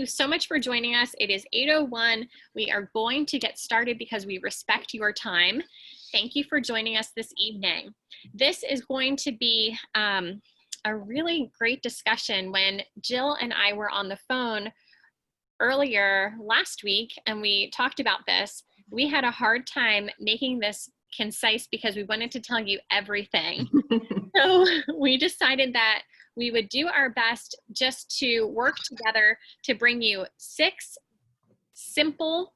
you so much for joining us. It is 8:01. We are going to get started because we respect your time. Thank you for joining us this evening. This is going to be a really great discussion. When Jill and I were on the phone earlier last week and we talked about this, we had a hard time making this concise because we wanted to tell you everything. So we decided that we would do our best just to work together to bring you 6 simple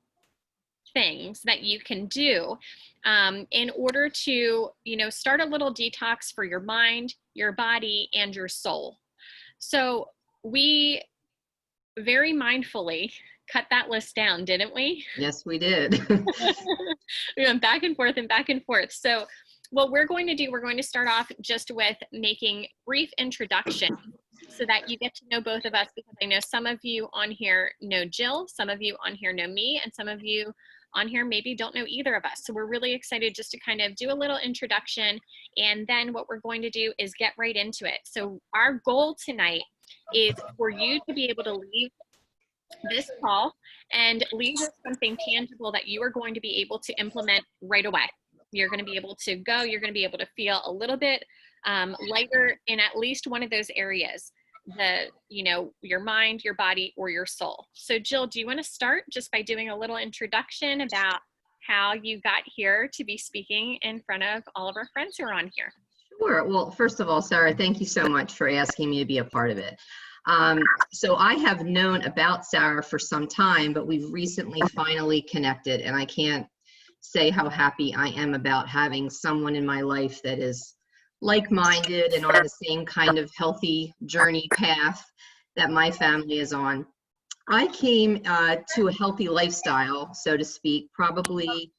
things that you can do in order to, start a little detox for your mind, your body, and your soul. So we very mindfully cut that list down, didn't we? Yes, we did. We went back and forth and back and forth. So what we're going to do, we're going to start off just with making brief introduction so that you get to know both of us, because I know some of you on here know Jill, some of you on here know me, and some of you on here maybe don't know either of us. So we're really excited just to kind of do a little introduction, and then what we're going to do is get right into it. So our goal tonight is for you to be able to leave this call and leave with something tangible that you are going to be able to implement right away. You're going to be able to go, you're going to be able to feel a little bit lighter in at least one of those areas, your mind, your body, or your soul. So Jill, do you want to start just by doing a little introduction about how you got here to be speaking in front of all of our friends who are on here? Sure. Well, first of all, Sarah, thank you so much for asking me to be a part of it. So I have known about Sarah for some time, but we've recently finally connected, and I can't say how happy I am about having someone in my life that is like-minded and on the same kind of healthy journey path that my family is on. I came to a healthy lifestyle, so to speak, probably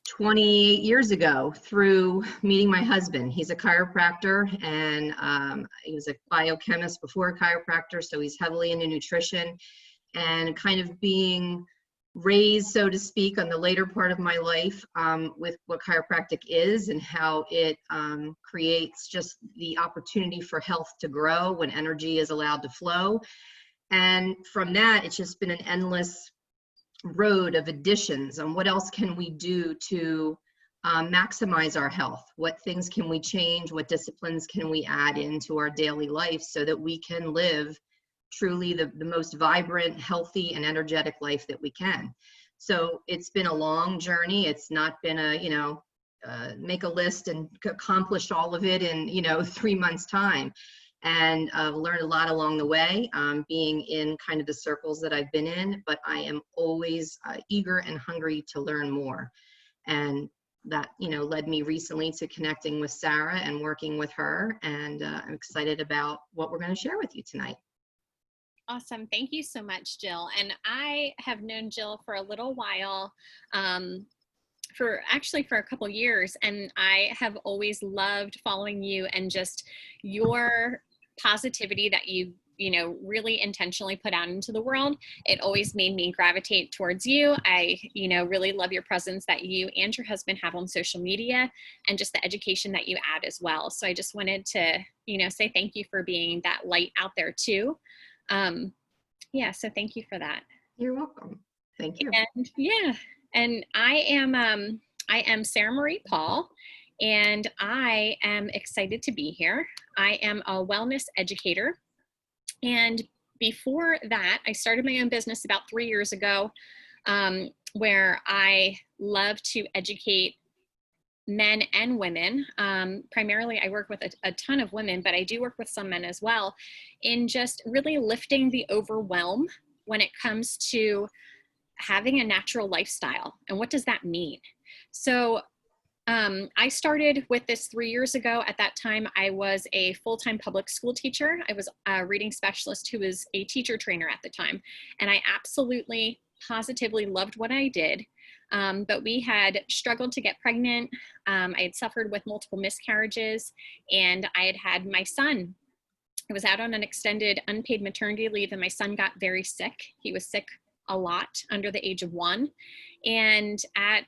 28 years ago through meeting my husband. He's a chiropractor, and he was a biochemist before a chiropractor, so he's heavily into nutrition, and kind of being raised, so to speak, on the later part of my life with what chiropractic is and how it creates just the opportunity for health to grow when energy is allowed to flow. And from that, it's just been an endless road of additions on what else can we do to maximize our health. What things can we change? What disciplines can we add into our daily life so that we can live truly the most vibrant, healthy, and energetic life that we can. So it's been a long journey. It's not been a, make a list and accomplish all of it in, 3 months time. And learned a lot along the way, being in kind of the circles that I've been in, but I am always eager and hungry to learn more. And that, led me recently to connecting with Sarah and working with her. And I'm excited about what we're going to share with you tonight. Awesome. Thank you so much, Jill. And I have known Jill for a little while, for a couple years, and I have always loved following you and just your positivity that you really intentionally put out into the world. It always made me gravitate towards you. I really love your presence that you and your husband have on social media, and just the education that you add as well. So I just wanted to say thank you for being that light out there too. So thank you for that. You're welcome. Thank you. And I am Sarah Marie Paul, and I am excited to be here. I am a wellness educator, and before that, I started my own business about 3 years ago, where I love to educate men and women. Primarily, I work with a ton of women, but I do work with some men as well, in just really lifting the overwhelm when it comes to having a natural lifestyle. And what does that mean? So I started with this 3 years ago. At that time, I was a full-time public school teacher. I was a reading specialist who was a teacher trainer at the time. And I absolutely, positively loved what I did. But we had struggled to get pregnant. I had suffered with multiple miscarriages, and I had my son. I was out on an extended unpaid maternity leave, and my son got very sick. He was sick a lot under the age of 1. And at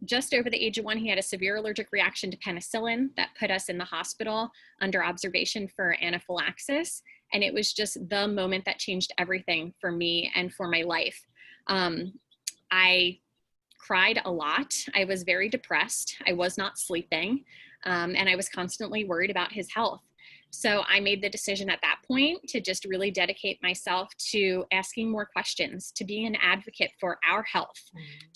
just over the age of 1, he had a severe allergic reaction to penicillin that put us in the hospital under observation for anaphylaxis. And it was just the moment that changed everything for me and for my life. I cried a lot. I was very depressed. I was not sleeping. And I was constantly worried about his health. So I made the decision at that point to just really dedicate myself to asking more questions, to being an advocate for our health,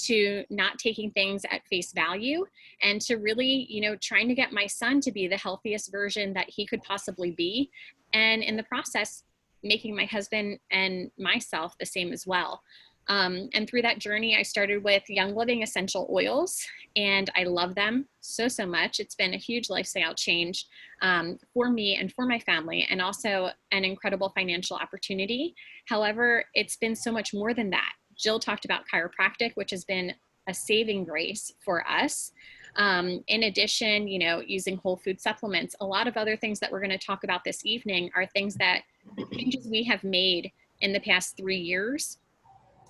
to not taking things at face value, and to really, trying to get my son to be the healthiest version that he could possibly be. And in the process, making my husband and myself the same as well. And through that journey, I started with Young Living essential oils, and I love them so, so much. It's been a huge lifestyle change for me and for my family, and also an incredible financial opportunity. However, it's been so much more than that. Jill talked about chiropractic, which has been a saving grace for us. In addition, using whole food supplements, a lot of other things that we're going to talk about this evening are things that changes we have made in the past 3 years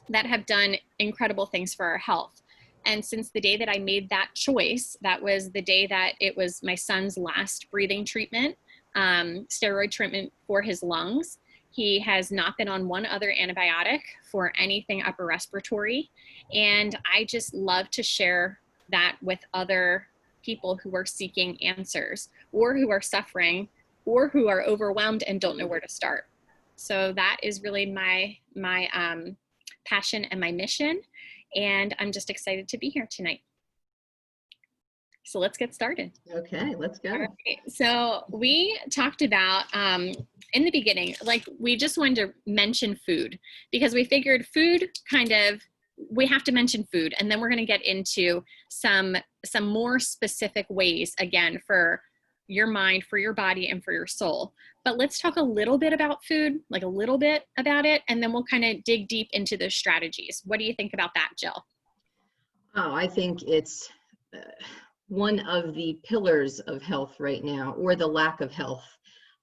that have done incredible things for our health. And since the day that I made that choice, that was the day that it was my son's last breathing treatment, steroid treatment for his lungs. He has not been on one other antibiotic for anything upper respiratory. And I just love to share that with other people who are seeking answers, or who are suffering, or who are overwhelmed and don't know where to start. So that is really my passion and my mission, and I'm just excited to be here tonight. So let's get started. Okay, let's go. All right. So we talked about in the beginning, like we just wanted to mention food, because we figured food we have to mention food, and then we're going to get into some more specific ways, again, for your mind, for your body, and for your soul. But let's talk a little bit about food, like a little bit about it, and then we'll kind of dig deep into those strategies. What do you think about that, Jill? Oh, I think it's one of the pillars of health right now, or the lack of health.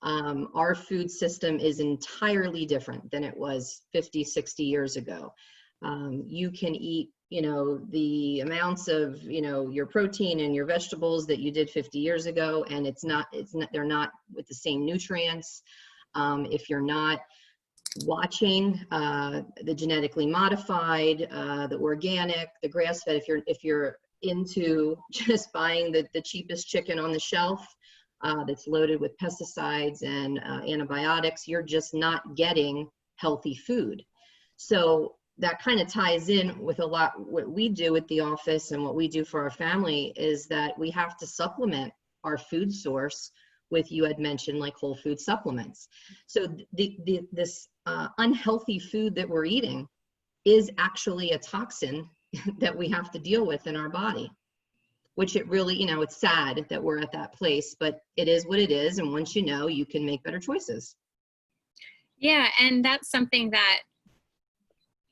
Our food system is entirely different than it was 50, 60 years ago. You can eat the amounts of your protein and your vegetables that you did 50 years ago, and they're not with the same nutrients. If you're not watching the genetically modified, the organic, the grass-fed, if you're into just buying the cheapest chicken on the shelf that's loaded with pesticides and antibiotics, you're just not getting healthy food. So that kind of ties in with a lot what we do at the office, and what we do for our family is that we have to supplement our food source with, you had mentioned, like whole food supplements. So this unhealthy food that we're eating is actually a toxin that we have to deal with in our body, which it really, it's sad that we're at that place, but it is what it is. And once you can make better choices. Yeah. And that's something that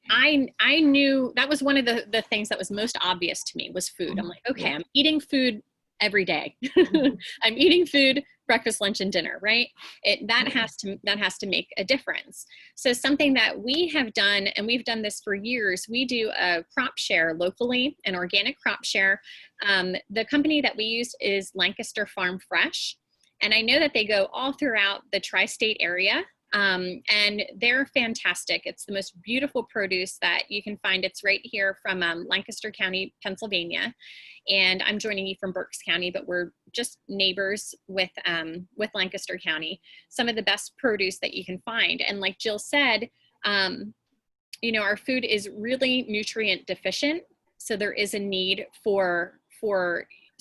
I knew that was one of the things that was most obvious to me was food. I'm like, okay, I'm eating food every day. I'm eating food, breakfast, lunch, and dinner, right? That has to make a difference. So something that we have done, and we've done this for years, we do a crop share locally, an organic crop share. The company that we use is Lancaster Farm Fresh. And I know that they go all throughout the tri-state area. And they're fantastic. It's the most beautiful produce that you can find. It's right here from Lancaster County, Pennsylvania. And I'm joining you from Berks County, but we're just neighbors with Lancaster County. Some of the best produce that you can find. And like Jill said, our food is really nutrient deficient. So there is a need for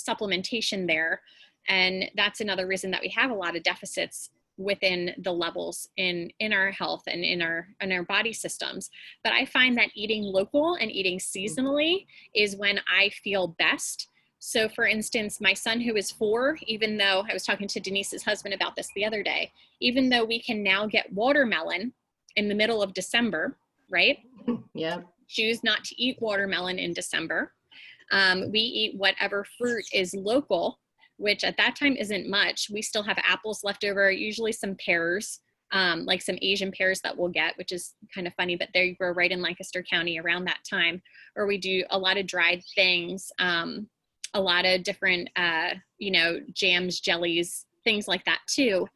supplementation there. And that's another reason that we have a lot of deficits within the levels in our health and in our body systems. But I find that eating local and eating seasonally is when I feel best. So for instance, my son, who is 4, even though I was talking to Denise's husband about this the other day, even though we can now get watermelon in the middle of December, right? Yeah. Choose not to eat watermelon in December. We eat whatever fruit is local, which at that time isn't much. We still have apples left over, usually some pears, like some Asian pears that we'll get, which is kind of funny, but they grow right in Lancaster County around that time. Or we do a lot of dried things, a lot of different, jams, jellies, things like that too.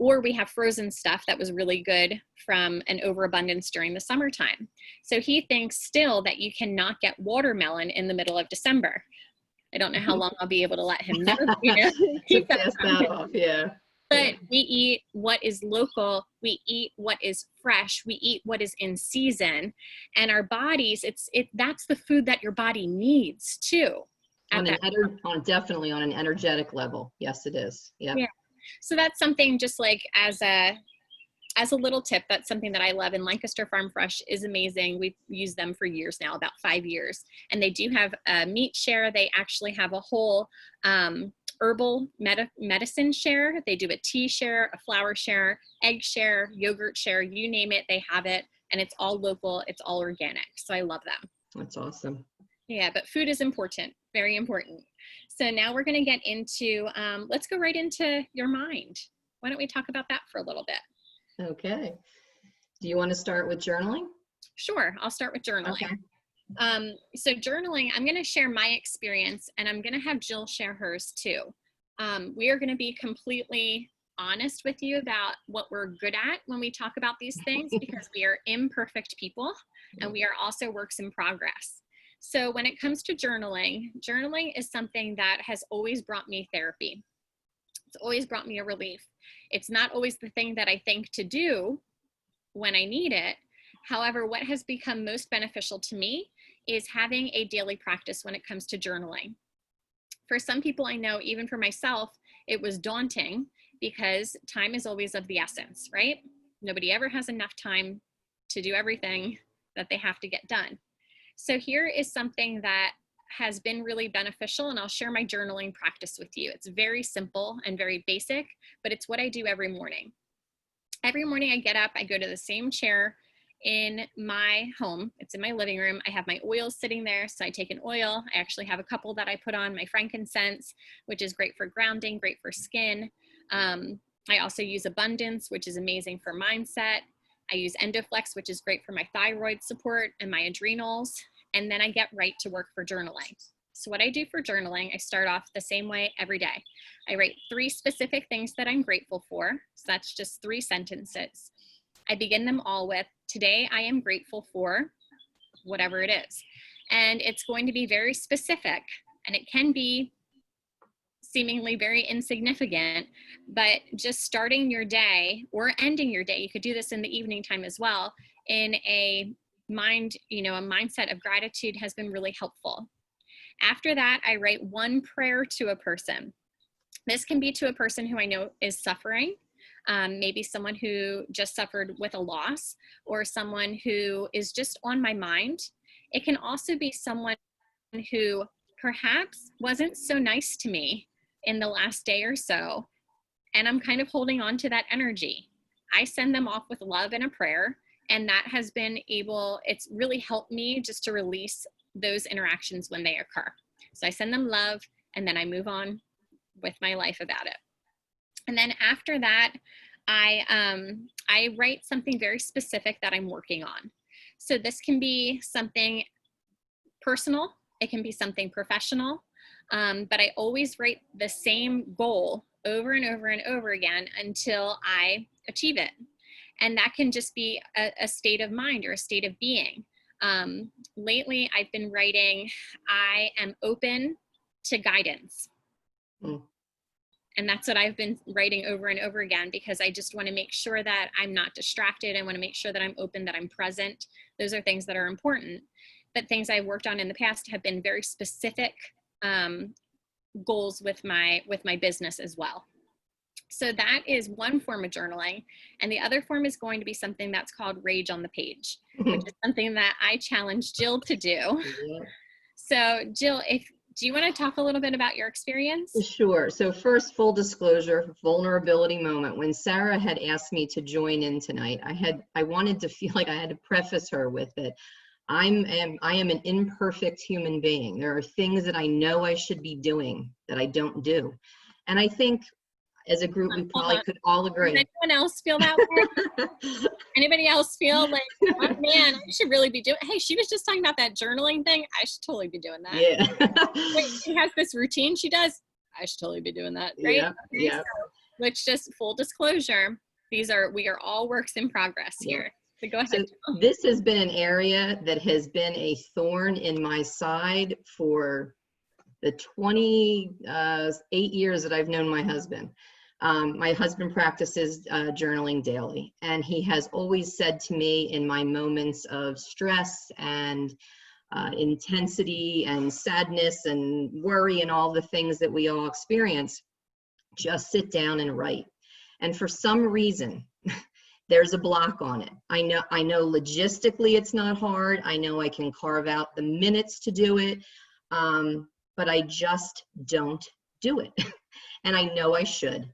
or we have frozen stuff that was really good from an overabundance during the summertime. So he thinks still that you cannot get watermelon in the middle of December. I don't know how long I'll be able to let him know, To keep that pass from that him. off, yeah. But we eat what is local, we eat what is fresh, we eat what is in season, and our bodies, that's the food that your body needs too. Definitely on an energetic level. Yes, it is. Yep. Yeah. So that's something, just like as a little tip, that's something that I love. And Lancaster Farm Fresh is amazing. We've used them for years now, about 5 years. And they do have a meat share. They actually have a whole herbal medicine share. They do a tea share, a flour share, egg share, yogurt share, you name it, they have it. And it's all local, it's all organic. So I love them. That's awesome. Yeah, but food is important, very important. So now we're going to get into, let's go right into your mind. Why don't we talk about that for a little bit? Okay. Do you want to start with journaling? Sure, I'll start with journaling. Okay. So journaling, I'm going to share my experience, and I'm going to have Jill share hers too. We are going to be completely honest with you about what we're good at when we talk about these things, because we are imperfect people and we are also works in progress. So when it comes to journaling, journaling is something that has always brought me therapy. It's always brought me a relief. It's not always the thing that I think to do when I need it. However, what has become most beneficial to me is having a daily practice when it comes to journaling. For some people I know, even for myself, it was daunting because time is always of the essence, right? Nobody ever has enough time to do everything that they have to get done. So here is something that has been really beneficial, and I'll share my journaling practice with you. It's very simple and very basic, but it's what I do every morning. Every morning I get up, I go to the same chair in my home. It's in my living room. I have my oils sitting there. So I take an oil. I actually have a couple that I put on, my frankincense, which is great for grounding, great for skin. I also use abundance, which is amazing for mindset. I use Endoflex, which is great for my thyroid support and my adrenals. And then I get right to work for journaling. So what I do for journaling, I start off the same way every day. I write 3 specific things that I'm grateful for. So that's just 3 sentences. I begin them all with, today I am grateful for whatever it is. And it's going to be very specific, and it can be seemingly very insignificant, but just starting your day or ending your day, you could do this in the evening time as well, in a mindset of gratitude has been really helpful. After that, I write 1 prayer to a person. This can be to a person who I know is suffering, maybe someone who just suffered with a loss, or someone who is just on my mind. It can also be someone who perhaps wasn't so nice to me in the last day or so, and I'm kind of holding on to that energy. I send them off with love and a prayer, and that has been it's really helped me just to release those interactions when they occur. So I send them love, and then I move on with my life about it. And then after that, I write something very specific that I'm working on. So this can be something personal, it can be something professional, but I always write the same goal over and over and over again until I achieve it. And that can just be a state of mind or a state of being. Lately, I've been writing, I am open to guidance. And that's what I've been writing over and over again, because I just want to make sure that I'm not distracted. I want to make sure that I'm open, that I'm present. Those are things that are important. But things I've worked on in the past have been very specific goals with my business as well. So that is one form of journaling. And the other form is going to be something that's called Rage on the Page, which is something that I challenged Jill to do. Yeah. So Jill, do you want to talk a little bit about your experience? Sure. So first, full disclosure, vulnerability moment. When Sarah had asked me to join in tonight, I wanted to feel like I had to preface her with it. I am an imperfect human being. There are things that I know I should be doing that I don't do. And I think as a group, we probably could all agree. Does anyone else feel that way? Anybody else feel like, oh man, I should really be doing, hey, she was just talking about that journaling thing. I should totally be doing that. Yeah. Wait, she has this routine she does. I should totally be doing that, right? Yeah. Okay, Yeah. so let's just full disclosure, we are all works in progress here. So go ahead. So this has been an area that has been a thorn in my side for the 28 years that I've known my husband. My husband practices journaling daily, and he has always said to me in my moments of stress and intensity and sadness and worry and all the things that we all experience, just sit down and write. And for some reason, there's a block on it. I know logistically it's not hard. I know I can carve out the minutes to do it, but I just don't do it. And I know I should.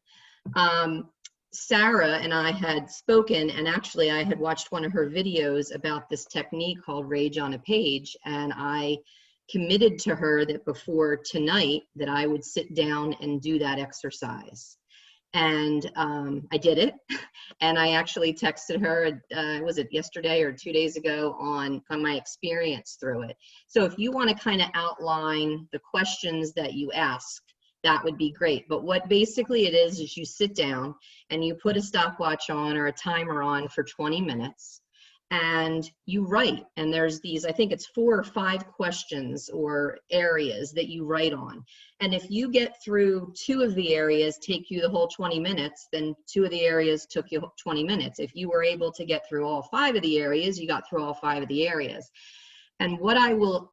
Sarah and I had spoken, and actually I had watched one of her videos about this technique called Rage on a Page, and I committed to her that before tonight that I would sit down and do that exercise. And I did it, and I actually texted her, was it yesterday or 2 days ago, on my experience through it. So if you want to kind of outline the questions that you asked, that would be great. But what basically it is you sit down and you put a stopwatch on or a timer on for 20 minutes and you write. And there's these, I think it's 4 or 5 questions or areas that you write on. And if you get through 2 of the areas, take you the whole 20 minutes, then 2 of the areas took you 20 minutes. If you were able to get through all 5 of the areas, you got through all 5 of the areas. And what I will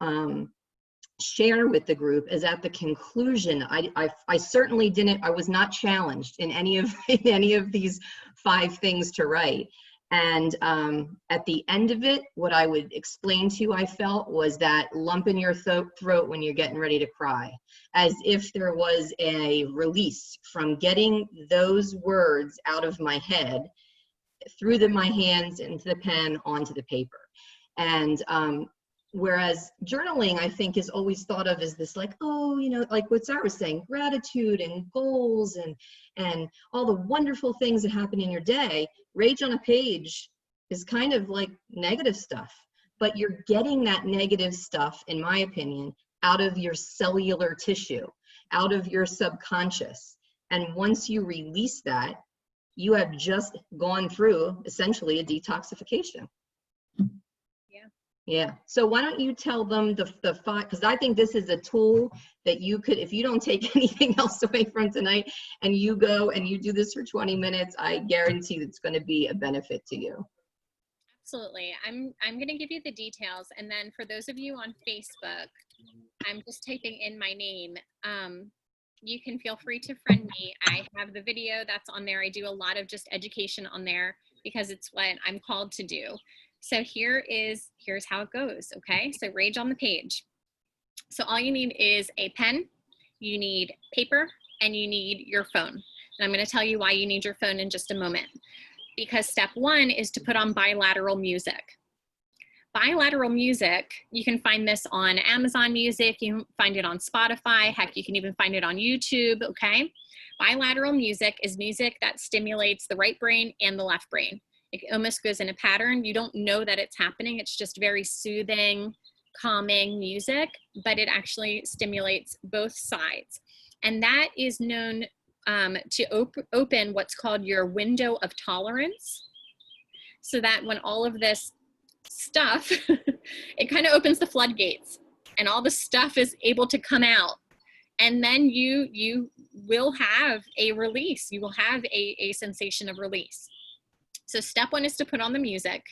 share with the group is at the conclusion, I certainly didn't, I was not challenged in any of these 5 things to write. And at the end of it, what I would explain to you, I felt, was that lump in your throat when you're getting ready to cry, as if there was a release from getting those words out of my head, through my hands, into the pen, onto the paper. And whereas journaling, I think, is always thought of as this, like, oh, you know, like what Sarah was saying, gratitude and goals and all the wonderful things that happen in your day. Rage on a Page is kind of like negative stuff, but you're getting that negative stuff, in my opinion, out of your cellular tissue, out of your subconscious. And once you release that, you have just gone through essentially a detoxification. Yeah. So why don't you tell them the 5, because I think this is a tool that you could, if you don't take anything else away from tonight and you go and you do this for 20 minutes, I guarantee it's going to be a benefit to you. Absolutely. I'm going to give you the details. And then for those of you on Facebook, I'm just typing in my name. You can feel free to friend me. I have the video that's on there. I do a lot of just education on there because it's what I'm called to do. So here's how it goes, okay? So Rage on the Page. So all you need is a pen, you need paper, and you need your phone. And I'm going to tell you why you need your phone in just a moment. Because step 1 is to put on bilateral music. Bilateral music, you can find this on Amazon Music, you can find it on Spotify, heck, you can even find it on YouTube, okay? Bilateral music is music that stimulates the right brain and the left brain. It almost goes in a pattern. You don't know that it's happening. It's just very soothing, calming music, but it actually stimulates both sides. And that is known to open what's called your window of tolerance, so that when all of this stuff, it kind of opens the floodgates and all the stuff is able to come out. And then you will have a release. You will have a sensation of release. So step 1 is to put on the music.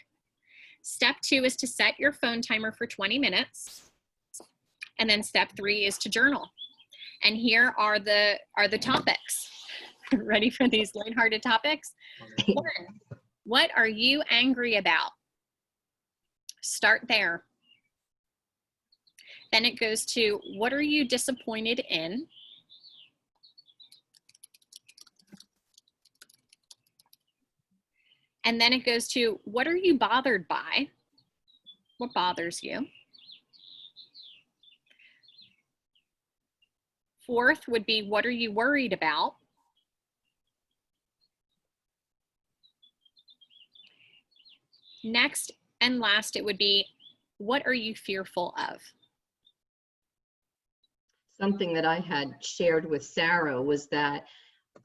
Step 2 is to set your phone timer for 20 minutes. And then step 3 is to journal. And here are the topics. Ready for these lighthearted topics? 1, what are you angry about? Start there. Then it goes to, what are you disappointed in? And then it goes to, what are you bothered by? What bothers you? 4th would be, what are you worried about? Next and last, it would be, what are you fearful of? Something that I had shared with Sarah was that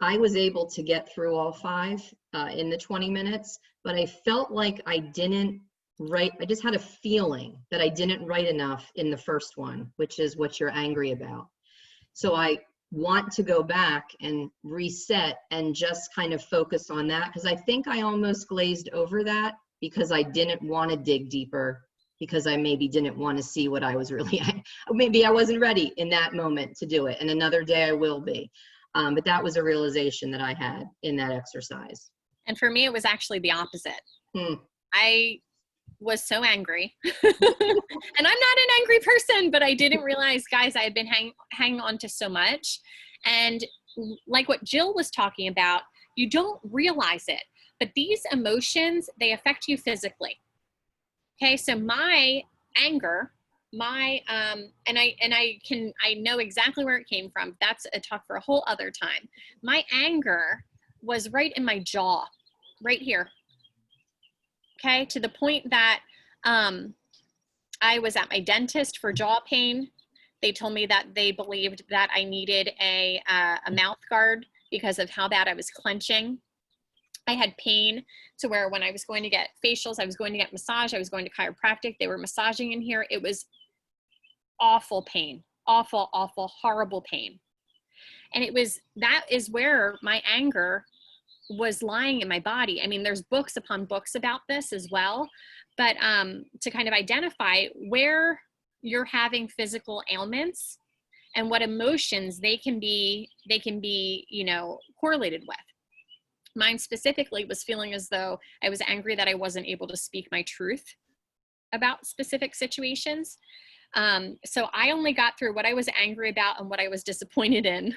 I was able to get through all 5 in the 20 minutes, but I felt like I didn't write. I just had a feeling that I didn't write enough in the first one, which is what you're angry about. So I want to go back and reset and just kind of focus on that, because I think I almost glazed over that because I didn't want to dig deeper, because I maybe didn't want to see what I was really, maybe I wasn't ready in that moment to do it. And another day I will be. But that was a realization that I had in that exercise. And for me, it was actually the opposite. Hmm. I was so angry. And I'm not an angry person, but I didn't realize, guys, I had been hanging on to so much. And like what Jill was talking about, you don't realize it, but these emotions, they affect you physically. Okay, so my anger, my and I know exactly where it came from. That's a talk for a whole other time. My anger was right in my jaw, right here. Okay, to the point that I was at my dentist for jaw pain. They told me that they believed that I needed a mouth guard because of how bad I was clenching. I had pain to where when I was going to get facials, I was going to get massage, I was going to chiropractic, they were massaging in here. It was awful pain, awful, awful, horrible pain. And that is where my anger was lying in my body. I mean, there's books upon books about this as well, but to kind of identify where you're having physical ailments and what emotions they can be, correlated with. Mine specifically was feeling as though I was angry that I wasn't able to speak my truth about specific situations. So I only got through what I was angry about and what I was disappointed in.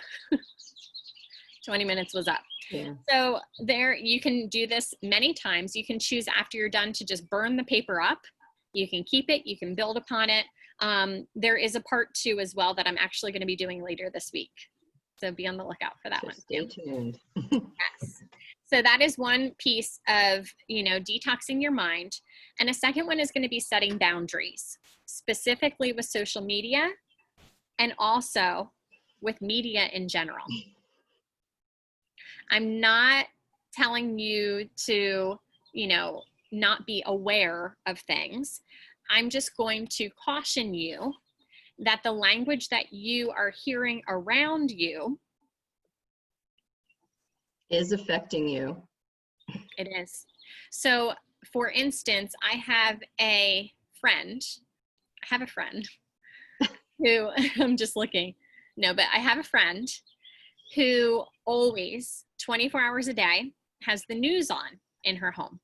20 minutes was up. Yeah. So there, you can do this many times. You can choose after you're done to just burn the paper up. You can keep it, you can build upon it. There is a part 2 as well that I'm actually going to be doing later this week. So be on the lookout for that So one. stay tuned. Yes. So that is one piece of, detoxing your mind. And a second one is going to be setting boundaries, specifically with social media and also with media in general. I'm not telling you to, not be aware of things. I'm just going to caution you that the language that you are hearing around you is affecting you. It is. So for instance, I have a friend who I'm just looking. No, but I have a friend who always 24 hours a day has the news on in her home.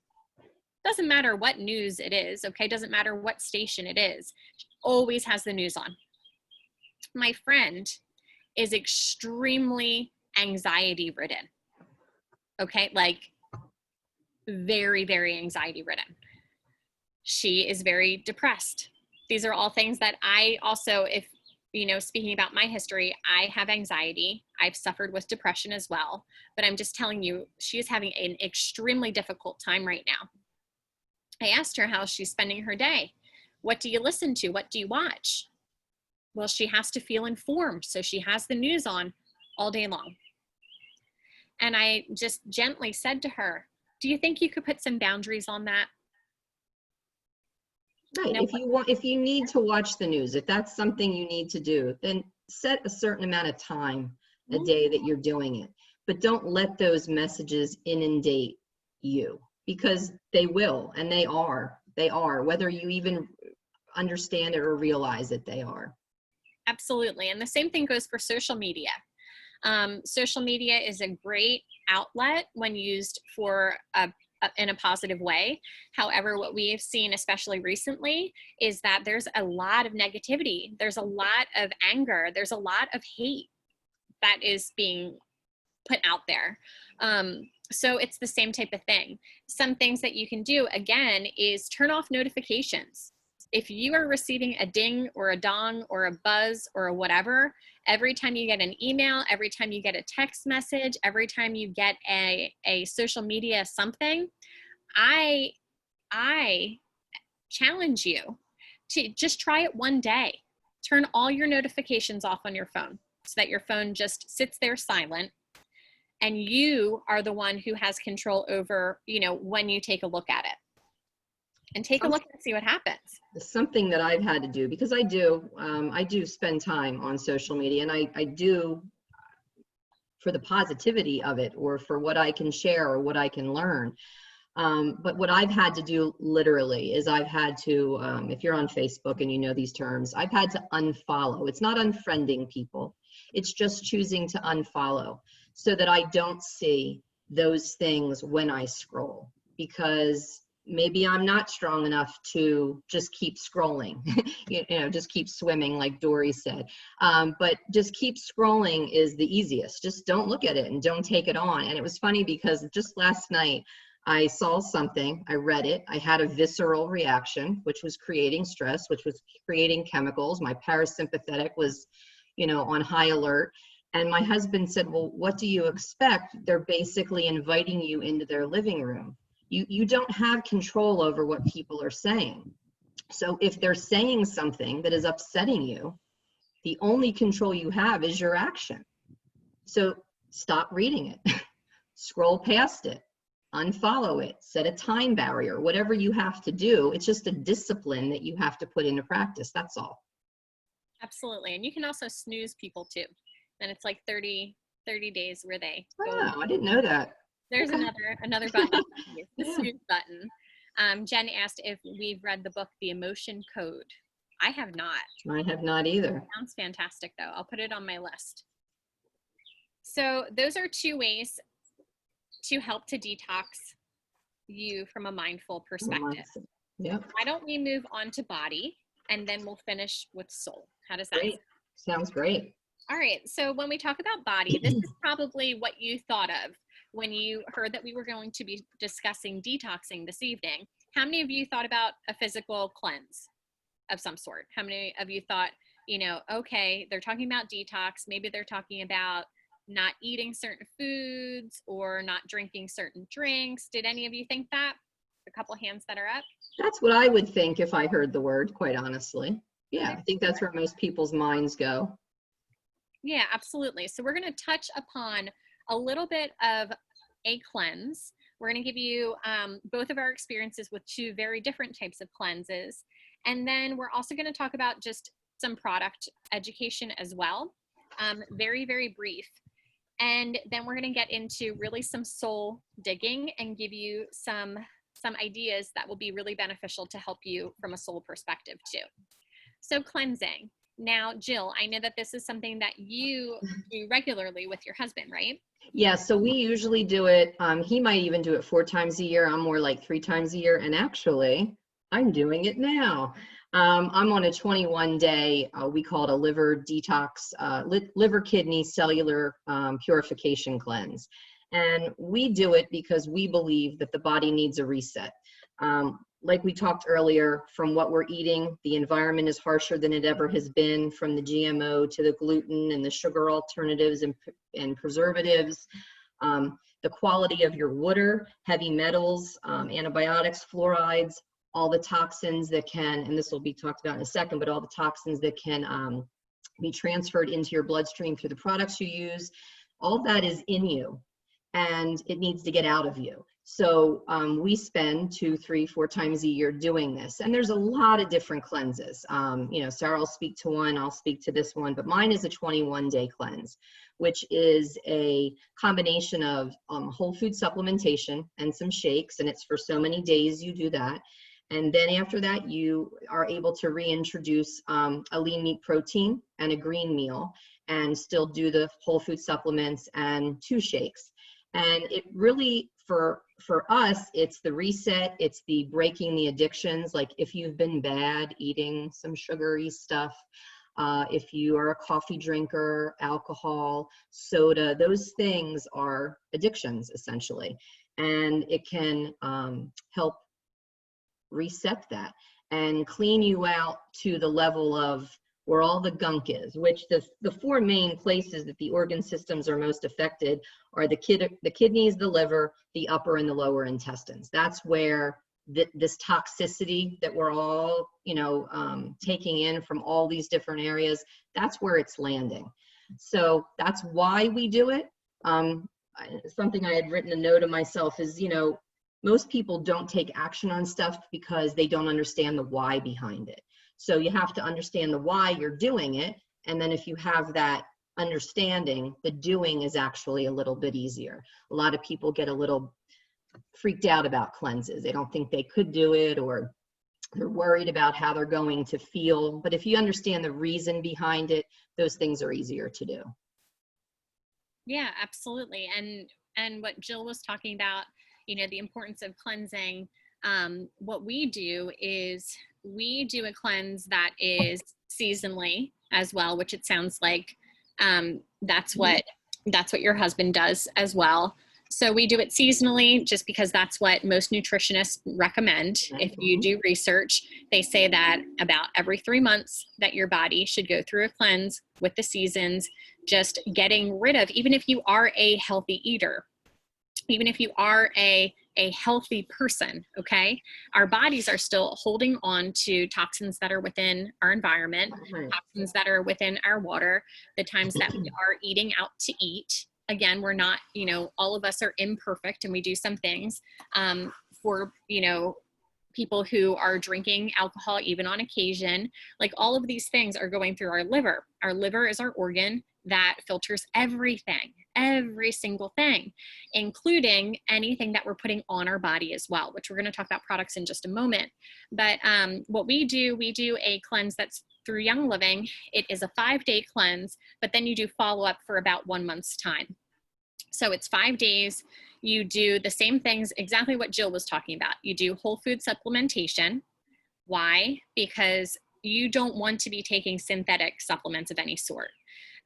Doesn't matter what news it is, okay? Doesn't matter what station it is. She always has the news on. My friend is extremely anxiety ridden. Okay, like very, very anxiety ridden. She is very depressed. These are all things that I also, if, speaking about my history, I have anxiety. I've suffered with depression as well, but I'm just telling you, she is having an extremely difficult time right now. I asked her how she's spending her day. What do you listen to? What do you watch? Well, she has to feel informed, so she has the news on all day long. And I just gently said to her, do you think you could put some boundaries on that? Right. No. If you need to watch the news, if that's something you need to do, then set a certain amount of time a day that you're doing it. But don't let those messages inundate you, because they will, and they are, whether you even understand it or realize that they are. Absolutely. And the same thing goes for social media. Social media is a great outlet when used in a positive way. However, what we have seen, especially recently, is that there's a lot of negativity. There's a lot of anger. There's a lot of hate that is being put out there. So it's the same type of thing. Some things that you can do, again, is turn off notifications. If you are receiving a ding or a dong or a buzz or a whatever, every time you get an email, every time you get a text message, every time you get a social media something, I challenge you to just try it one day. Turn all your notifications off on your phone so that your phone just sits there silent. and you are the one who has control over, you know, when you take a look at it. And take a look and see what happens. Something that I've had to do, because I do spend time on social media, and I do for the positivity of it, or for what I can share or what I can learn. But what I've had to do literally is I've had to, if you're on Facebook and you know these terms, I've had to unfollow. It's not unfriending people. It's just choosing to unfollow so that I don't see those things when I scroll, because maybe I'm not strong enough to just keep scrolling, you know, just keep swimming like Dory said. But just keep scrolling is the easiest. Just don't look at it and don't take it on. And it was funny because just last night, I saw something, I read it, I had a visceral reaction, which was creating stress, which was creating chemicals. My parasympathetic was, you know, on high alert. And my husband said, well, what do you expect? They're basically inviting you into their living room. You don't have control over what people are saying. So if they're saying something that is upsetting you, the only control you have is your action. So stop reading it, scroll past it, unfollow it, set a time barrier, whatever you have to do. It's just a discipline that you have to put into practice. That's all. Absolutely. And you can also snooze people too. And it's like 30 days where they go. Oh, I didn't know that. There's Okay. another button, the Yeah. snooze button. Jen asked if we've read the book, The Emotion Code. I have not. I have not either. Sounds fantastic though. I'll put it on my list. So those are 2 ways to help to detox you from a mindful perspective. Yep. Why don't we move on to body, and then we'll finish with soul? How does that Great. Sounds great. All right. So when we talk about body, this is probably what you thought of when you heard that we were going to be discussing detoxing this evening. How many of you thought about a physical cleanse of some sort? How many of you thought, you know, okay, they're talking about detox. Maybe they're talking about not eating certain foods or not drinking certain drinks. Did any of you think that? A couple hands that are up. That's what I would think if I heard the word, quite honestly. Yeah, I think that's where most people's minds go. Yeah, absolutely. So we're going to touch upon a little bit of a cleanse. We're going to give you both of our experiences with 2 very different types of cleanses. And then we're also going to talk about just some product education as well. Very, very brief. And then we're going to get into really some soul digging and give you some ideas that will be really beneficial to help you from a soul perspective too. So cleansing. Now, Jill, I know that this is something that you do regularly with your husband, right? Yeah, so we usually do it. He might even do it 4 times a year. I'm more like 3 times a year. And actually, I'm doing it now. I'm on a 21-day, we call it a liver detox, liver kidney cellular purification cleanse. And we do it because we believe that the body needs a reset. Like we talked earlier, from what we're eating, the environment is harsher than it ever has been, from the GMO to the gluten and the sugar alternatives and preservatives. The quality of your water, heavy metals, antibiotics, fluorides, all the toxins that can, and this will be talked about in a second, but all the toxins that can be transferred into your bloodstream through the products you use, all that is in you and it needs to get out of you. So we spend 2, 3, 4 times a year doing this. And there's a lot of different cleanses. You know, Sarah will speak to one, I'll speak to this one, but mine is a 21-day cleanse, which is a combination of whole food supplementation and some shakes. And it's for so many days you do that. And then after that, you are able to reintroduce a lean meat protein and a green meal and still do the whole food supplements and 2 shakes. And it really, for us, it's the reset, it's the breaking the addictions. Like if you've been bad eating some sugary stuff, if you are a coffee drinker, alcohol, soda, those things are addictions essentially. And it can help reset that and clean you out to the level of where all the gunk is, which the 4 main places that the organ systems are most affected are the kidneys, the liver, the upper and the lower intestines. That's where this toxicity that we're all, you know, taking in from all these different areas, that's where it's landing. So that's why we do it. something I had written a note of myself is, most people don't take action on stuff because they don't understand the why behind it. So you have to understand the why you're doing it. And then if you have that understanding, the doing is actually a little bit easier. A lot of people get a little freaked out about cleanses. They don't think they could do it, or they're worried about how they're going to feel. But if you understand the reason behind it, those things are easier to do. Yeah, absolutely. And what Jill was talking about, the importance of cleansing. What we do is we do a cleanse that is seasonally as well, which it sounds like that's what your husband does as well. So we do it seasonally just because that's what most nutritionists recommend. If you do research, they say that about every 3 months that your body should go through a cleanse with the seasons, just getting rid of, even if you are a healthy eater, even if you are a healthy person, okay? Our bodies are still holding on to toxins that are within our environment, toxins that are within our water, the times that we are eating out to eat. Again, we're not, all of us are imperfect, and we do some things for, people who are drinking alcohol even on occasion. Like, all of these things are going through our liver. Our liver is our organ that filters everything, every single thing, including anything that we're putting on our body as well, which we're going to talk about products in just a moment. But what we do a cleanse that's through Young Living. It is a 5-day cleanse, but then you do follow up for about 1 month's time. So it's 5 days. You do the same things, exactly what Jill was talking about. You do whole food supplementation. Why? Because you don't want to be taking synthetic supplements of any sort.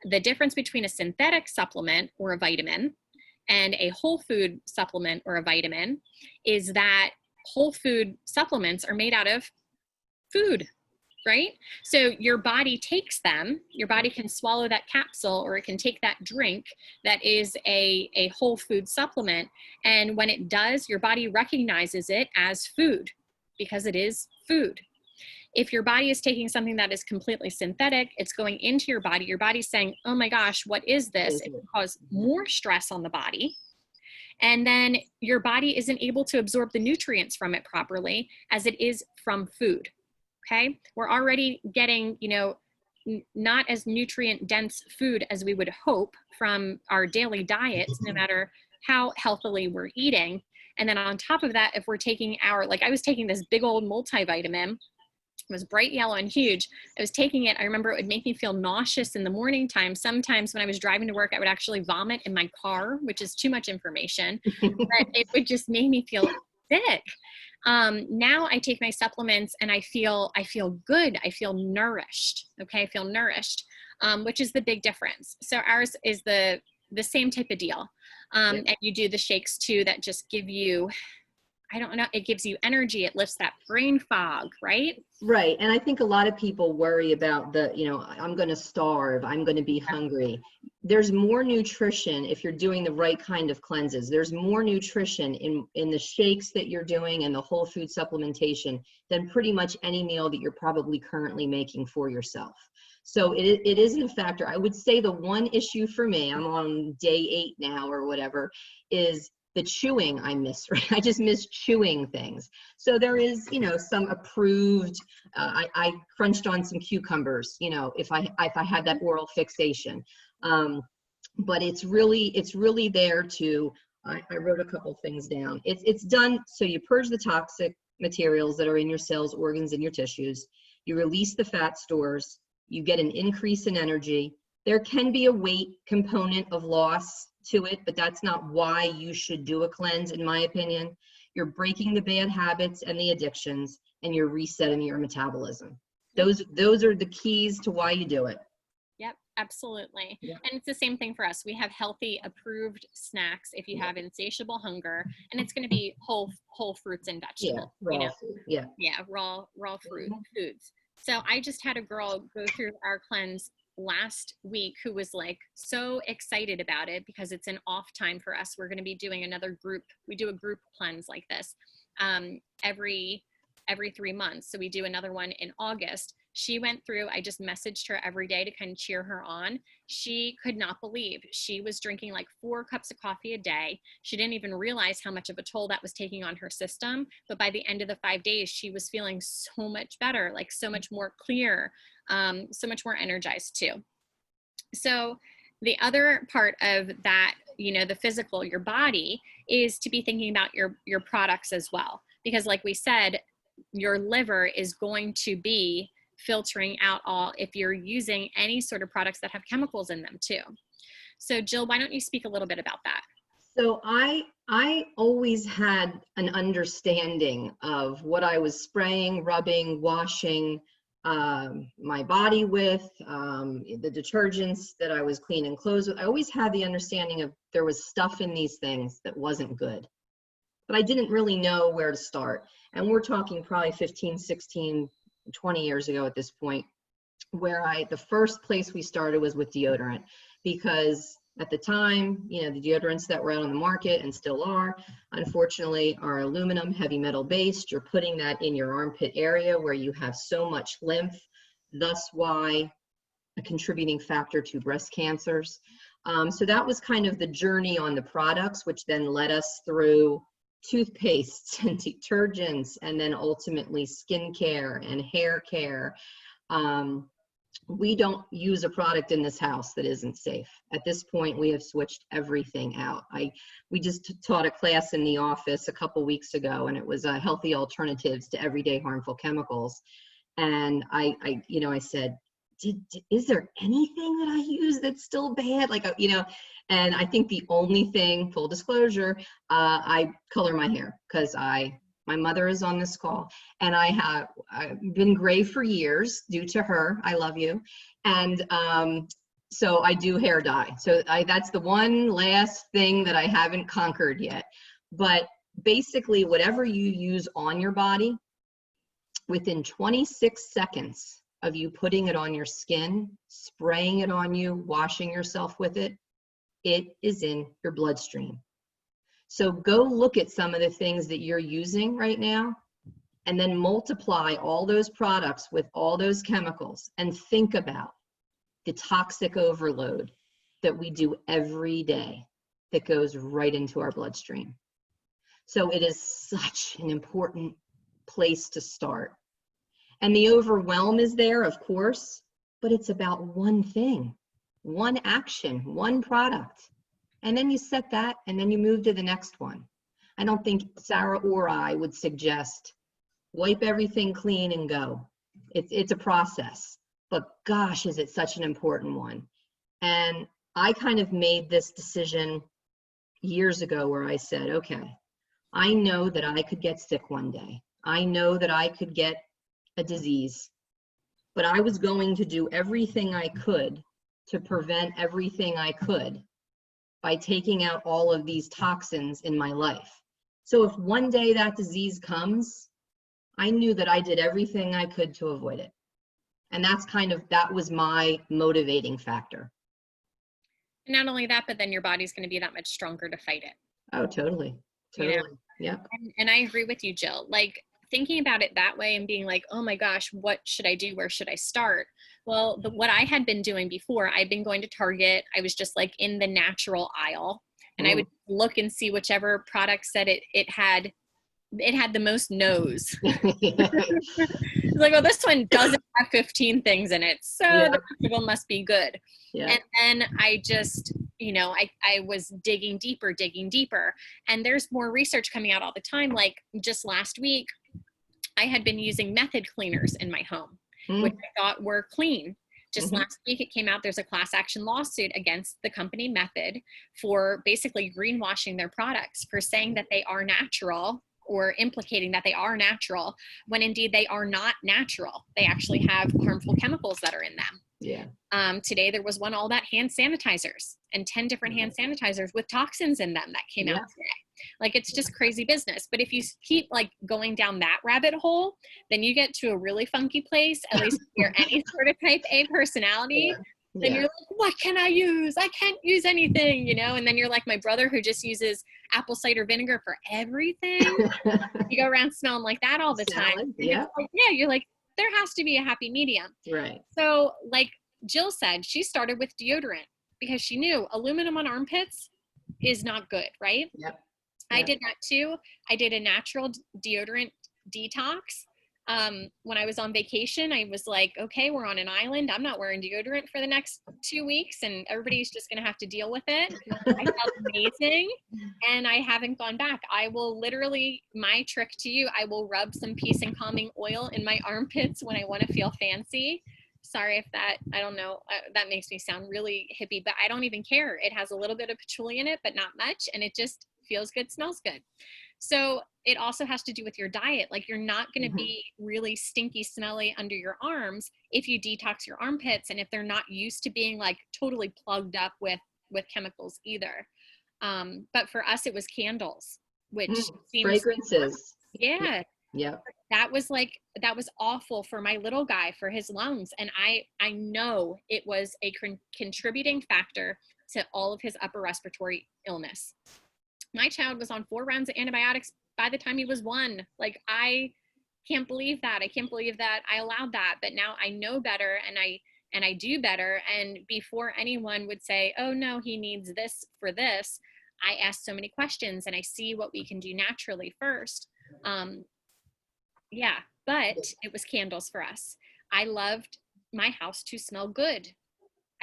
The difference between a synthetic supplement or a vitamin and a whole food supplement or a vitamin is that whole food supplements are made out of food, right? So your body takes them, your body can swallow that capsule, or it can take that drink that is a whole food supplement. And when it does, your body recognizes it as food because it is food. If your body is taking something that is completely synthetic, it's going into your body. Your body's saying, oh my gosh, what is this? It can cause more stress on the body. And then your body isn't able to absorb the nutrients from it properly as it is from food. Okay. We're already getting, not as nutrient dense food as we would hope from our daily diets, no matter how healthily we're eating. And then on top of that, if we're taking I was taking this big old multivitamin. It was bright yellow and huge. I was taking it. I remember it would make me feel nauseous in the morning time. Sometimes when I was driving to work, I would actually vomit in my car, which is too much information, but it would just make me feel sick. Now I take my supplements and I feel good. I feel nourished. Okay. I feel nourished, which is the big difference. So ours is the same type of deal. And you do the shakes too, that just give you, I don't know, it gives you energy. It lifts that brain fog, right? Right. And I think a lot of people worry about I'm going to starve, I'm going to be hungry. There's more nutrition if you're doing the right kind of cleanses. There's more nutrition in the shakes that you're doing and the whole food supplementation than pretty much any meal that you're probably currently making for yourself. So it isn't a factor. I would say the one issue for me, I'm on day 8 now or whatever, is the chewing I miss, right? I just miss chewing things. So there is, some approved, I crunched on some cucumbers, if I had that oral fixation. But it's really there to, I wrote a couple things down. It's done, so you purge the toxic materials that are in your cells, organs, and your tissues. You release the fat stores. You get an increase in energy. There can be a weight component of loss to it, but that's not why you should do a cleanse, in my opinion. You're breaking the bad habits and the addictions, and you're resetting your metabolism. Those are the keys to why you do it. Yep, absolutely. Yep. And it's the same thing for us. We have healthy approved snacks if you have insatiable hunger, and it's going to be whole fruits and vegetables. Raw food. Yeah, raw foods. So I just had a girl go through our cleanse last week who was like so excited about it because it's an off time for us. We're going to be doing another group. We do a group cleanse like this every every 3 months. So we do another one in August. She went through, I just messaged her every day to kind of cheer her on. She could not believe she was drinking like 4 cups of coffee a day. She didn't even realize how much of a toll that was taking on her system. But by the end of the 5 days, she was feeling so much better, like so much more clear, so much more energized too. So the other part of that, the physical, your body, is to be thinking about your products as well. Because like we said, your liver is going to be filtering out if you're using any sort of products that have chemicals in them too. So Jill, why don't you speak a little bit about that? So I always had an understanding of what I was spraying, rubbing, washing my body with, the detergents that I was cleaning clothes with. I always had the understanding of there was stuff in these things that wasn't good, but I didn't really know where to start. And we're talking probably 15, 16, 20 years ago at this point, where the first place we started was with deodorant, because at the time, the deodorants that were out on the market and still are, unfortunately, are aluminum, heavy metal based. You're putting that in your armpit area where you have so much lymph, thus why a contributing factor to breast cancers. So that was kind of the journey on the products, which then led us through toothpastes and detergents, and then ultimately skincare and hair care. We don't use a product in this house that isn't safe. At this point, we have switched everything out. We just taught a class in the office a couple weeks ago, and it was healthy alternatives to everyday harmful chemicals. And I said, is there anything that I use that's still bad? And I think the only thing, full disclosure, I color my hair because my mother is on this call, and I've been gray for years due to her. I love you. And so I do hair dye. So that's the one last thing that I haven't conquered yet. But basically, whatever you use on your body, within 26 seconds of you putting it on your skin, spraying it on you, washing yourself with it, it is in your bloodstream. So go look at some of the things that you're using right now, and then multiply all those products with all those chemicals, and think about the toxic overload that we do every day that goes right into our bloodstream. So it is such an important place to start. And the overwhelm is there, of course, but it's about one thing, one action, one product. And then you set that, and then you move to the next one. I don't think Sarah or I would suggest wipe everything clean and go. It's a process, but gosh, is it such an important one. And I kind of made this decision years ago where I said, okay, I know that I could get sick one day. I know that I could get a disease, but I was going to do everything I could to prevent everything I could by taking out all of these toxins in my life. So if one day that disease comes, I knew that I did everything I could to avoid it. And that was my motivating factor. Not only that, but then your body's going to be that much stronger to fight it. Oh, totally. Yeah. And I agree with you, Jill. Like, thinking about it that way and being like, oh my gosh, what should I do? Where should I start? Well, what I had been doing before, I'd been going to Target. I was just like in the natural aisle, and I would look and see whichever product said it had the most no's. It's like, oh, this one doesn't have 15 things in it, so the rest of them must be good. Yeah. And then I just, I was digging deeper, and there's more research coming out all the time. Like just last week, I had been using method cleaners in my home, which I thought were clean. Just last week, it came out there's a class action lawsuit against the company Method for basically greenwashing their products, for saying that they are natural, or implicating that they are natural, when indeed they are not natural. They actually have harmful chemicals that are in them. Yeah. Today there was one all about hand sanitizers, and 10 different hand sanitizers with toxins in them that came out today. Like, it's just crazy business. But if you keep like going down that rabbit hole, then you get to a really funky place, at least if you're any sort of type A personality. then you're like, what can I use? I can't use anything, you know? And then you're like my brother who just uses apple cider vinegar for everything. You go around smelling like that all the time. Yeah. Like, yeah, you're like, there has to be a happy medium. Right. So like Jill said, she started with deodorant because she knew aluminum on armpits is not good, right? Yep. I did that too. I did a natural deodorant detox. When I was on vacation, I was like, okay, we're on an island. I'm not wearing deodorant for the next 2 weeks and everybody's just going to have to deal with it. I felt amazing and I haven't gone back. I will literally, my trick to you, I will rub some peace and calming oil in my armpits when I want to feel fancy. Sorry if that, I don't know, that makes me sound really hippie, but I don't even care. It has a little bit of patchouli in it, but not much. And it just feels good, smells good. So it also has to do with your diet. Like you're not going to be really stinky, smelly under your arms if you detox your armpits and if they're not used to being like totally plugged up with chemicals either. But for us, it was candles, which seems fragrances. Yeah. Yeah. That was awful for my little guy, for his lungs. And I know it was a contributing factor to all of his upper respiratory illness. My child was on 4 rounds of antibiotics by the time he was 1. Like, I can't believe that. I can't believe that I allowed that. But now I know better and I do better. And before anyone would say, oh no, he needs this for this, I ask so many questions and I see what we can do naturally first. Yeah, but it was candles for us. I loved my house to smell good.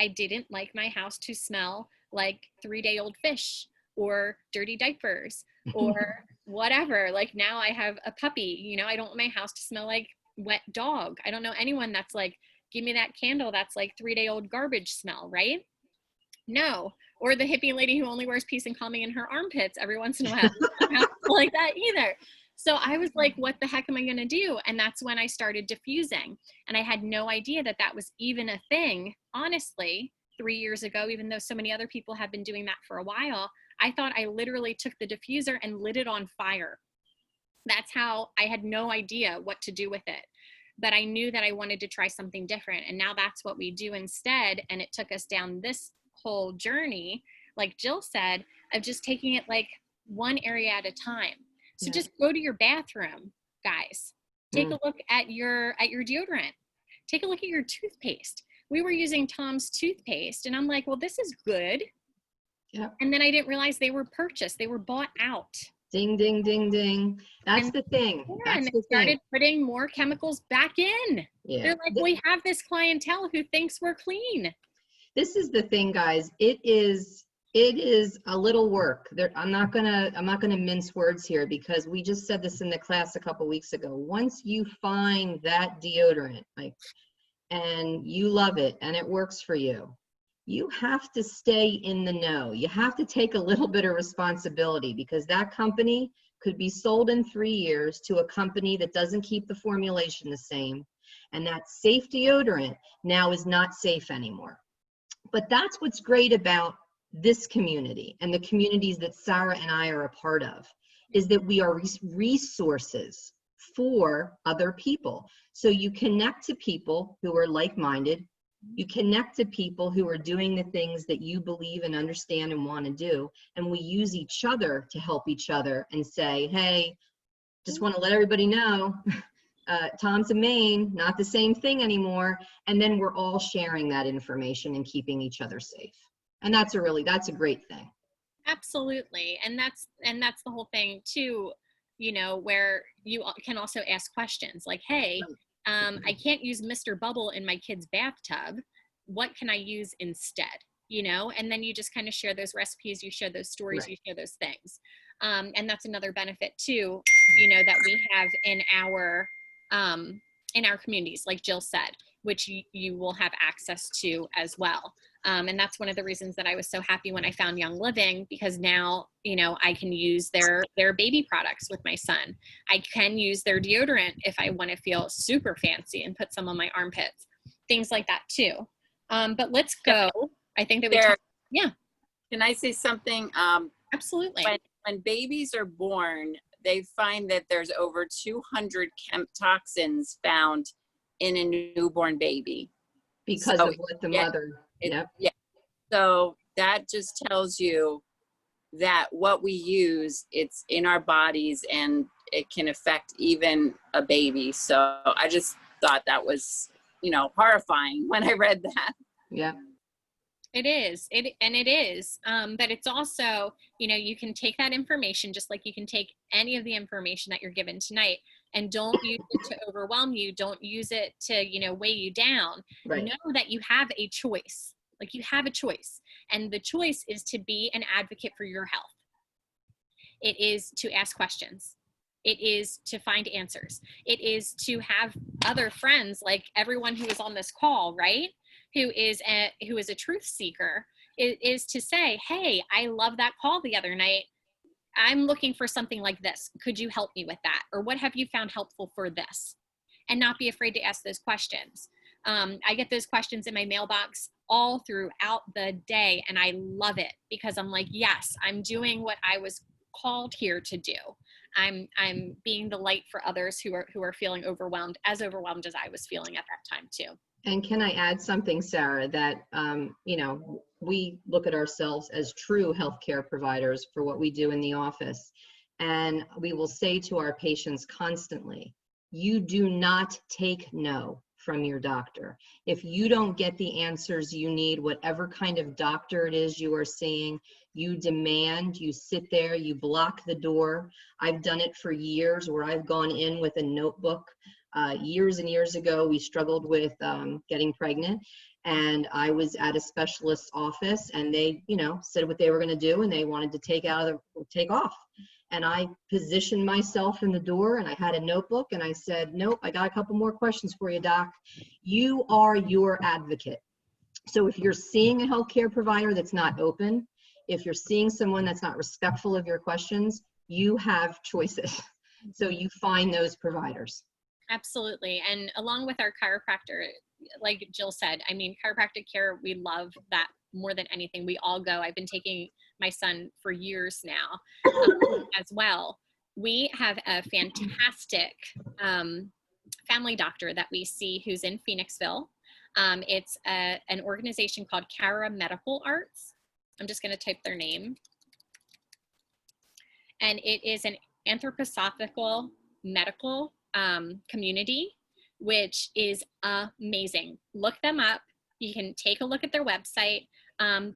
I didn't like my house to smell like 3-day-old fish or dirty diapers or whatever. Like now I have a puppy, you know, I don't want my house to smell like wet dog. I don't know anyone that's like, give me that candle that's like 3-day-old garbage smell, right? No. Or the hippie lady who only wears peace and calming in her armpits every once in a while. I don't have like that either. So I was like, what the heck am I going to do? And that's when I started diffusing. And I had no idea that that was even a thing, honestly, 3 years ago, even though so many other people have been doing that for a while. I thought I literally took the diffuser and lit it on fire. That's how I had no idea what to do with it. But I knew that I wanted to try something different. And now that's what we do instead. And it took us down this whole journey, like Jill said, of just taking it like one area at a time. So just go to your bathroom, guys. Take a look at your deodorant. Take a look at your toothpaste. We were using Tom's toothpaste and I'm like, well, this is good. Yep. And then I didn't realize they were purchased. They were bought out. Ding, ding, ding, ding. That's the thing. And they started putting more chemicals back in. Yeah. They're like, we have this clientele who thinks we're clean. This is the thing, guys. It is a little work. I'm not gonna mince words here because we just said this in the class a couple weeks ago. Once you find that deodorant, like, and you love it and it works for you, you have to stay in the know. You have to take a little bit of responsibility because that company could be sold in 3 years to a company that doesn't keep the formulation the same. And that safe deodorant now is not safe anymore. But that's what's great about this community and the communities that Sarah and I are a part of, is that we are resources for other people. So you connect to people who are like-minded. You connect to people who are doing the things that you believe and understand and want to do. And we use each other to help each other and say, hey, just want to let everybody know, Tom's in Maine, not the same thing anymore. And then we're all sharing that information and keeping each other safe. And that's a great thing. Absolutely. And that's the whole thing too, you know, where you can also ask questions like, hey, I can't use Mr. Bubble in my kid's bathtub. What can I use instead? You know, and then you just kind of share those recipes, you share those stories, you share those things. And that's another benefit too, you know, that we have in our communities, like Jill said, which you will have access to as well. And that's one of the reasons that I was so happy when I found Young Living, because now, you know, I can use their baby products with my son. I can use their deodorant if I want to feel super fancy and put some on my armpits, things like that too. But let's go. I think that we Can I say something? Absolutely. When babies are born, they find that there's over 200 toxins found in a newborn baby. Because of what the mother. Yep. Yeah. So that just tells you that what we use, it's in our bodies and it can affect even a baby. So I just thought that was, horrifying when I read that. Yeah. It is. It is. But it's also, you can take that information just like you can take any of the information that you're given tonight, and don't use it to overwhelm you. Don't use it to, weigh you down. Right. Know that you have a choice. Like, you have a choice. And the choice is to be an advocate for your health. It is to ask questions. It is to find answers. It is to have other friends, like everyone who is on this call, right? Who is a truth seeker, is to say, hey, I love that call the other night. I'm looking for something like this. Could you help me with that? Or what have you found helpful for this? And not be afraid to ask those questions. I get those questions in my mailbox all throughout the day, and I love it because I'm like, yes, I'm doing what I was called here to do. I'm being the light for others who are feeling overwhelmed as I was feeling at that time too. And can I add something, Sarah, that, we look at ourselves as true healthcare providers for what we do in the office. And we will say to our patients constantly, you do not take no from your doctor. If you don't get the answers you need, whatever kind of doctor it is you are seeing, you demand, you sit there, you block the door. I've done it for years where I've gone in with a notebook. Years and years ago, we struggled with getting pregnant, and I was at a specialist's office, and they, said what they were going to do, and they wanted to take off. And I positioned myself in the door, and I had a notebook, and I said, nope, I got a couple more questions for you, doc. You are your advocate. So if you're seeing a healthcare provider that's not open, if you're seeing someone that's not respectful of your questions, you have choices. So you find those providers. Absolutely. And along with our chiropractor, like Jill said, chiropractic care, we love that more than anything. We all go. I've been taking my son for years now as well. We have a fantastic family doctor that we see who's in Phoenixville. It's an organization called Cara Medical Arts. I'm just going to type their name. And it is an anthroposophical medical community, which is amazing. Look them up. You can take a look at their website.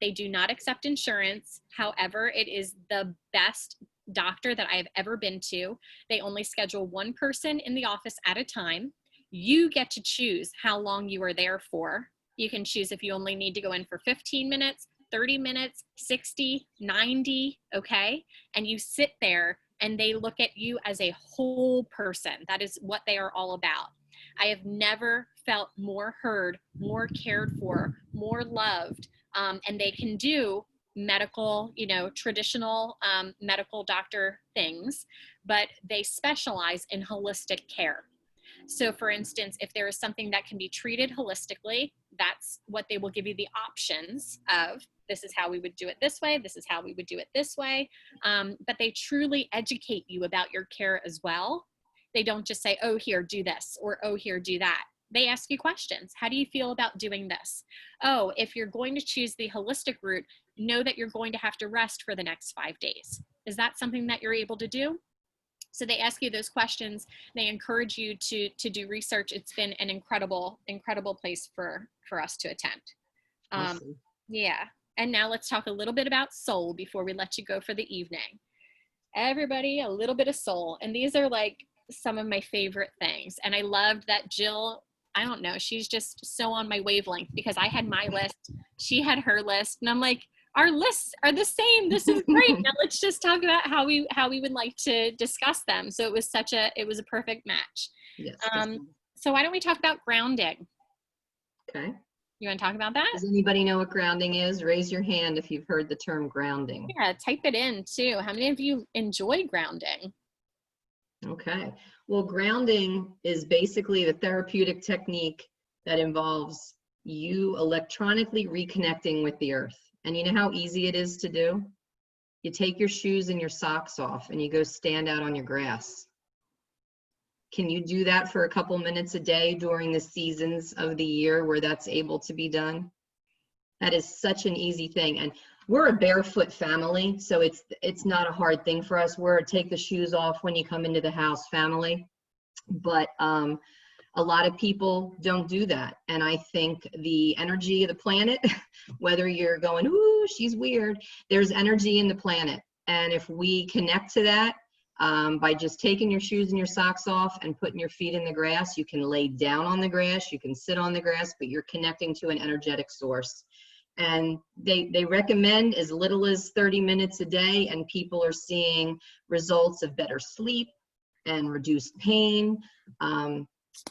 They do not accept insurance. However, it is the best doctor that I have ever been to. They only schedule one person in the office at a time. You get to choose how long you are there for. You can choose if you only need to go in for 15 minutes, 30 minutes, 60, 90, okay? And you sit there and they look at you as a whole person. That is what they are all about. I have never felt more heard, more cared for, more loved. And they can do medical, traditional medical doctor things, but they specialize in holistic care. So for instance, if there is something that can be treated holistically, that's what they will give you the options of. This is how we would do it this way. This is how we would do it this way. But they truly educate you about your care as well. They don't just say, oh, here, do this, or oh, here, do that. They ask you questions. How do you feel about doing this? Oh, if you're going to choose the holistic route, know that you're going to have to rest for the next 5 days. Is that something that you're able to do? So they ask you those questions. They encourage you to do research. It's been an incredible place for us to attend. Awesome. Yeah. And now let's talk a little bit about soul before we let you go for the evening. Everybody, a little bit of soul. And these are like some of my favorite things. And I loved that Jill, I don't know, she's just so on my wavelength, because I had my list, she had her list, and I'm like, our lists are the same. This is great. Now let's just talk about how we would like to discuss them. So it was a perfect match. Yes. So why don't we talk about grounding? Okay. You want to talk about that? Does anybody know what grounding is? Raise your hand if you've heard the term grounding. Yeah, type it in too. How many of you enjoy grounding? Okay. Well, grounding is basically the therapeutic technique that involves you electronically reconnecting with the earth. And you know how easy it is to do? You take your shoes and your socks off and you go stand out on your grass. Can you do that for a couple minutes a day during the seasons of the year where that's able to be done? That is such an easy thing. And we're a barefoot family, so it's not a hard thing for us. We're a take the shoes off when you come into the house family. But a lot of people don't do that. And I think the energy of the planet, whether you're going, ooh, she's weird, there's energy in the planet. And if we connect to that, by just taking your shoes and your socks off and putting your feet in the grass, you can lay down on the grass, you can sit on the grass, but you're connecting to an energetic source. And they recommend as little as 30 minutes a day, and people are seeing results of better sleep and reduced pain.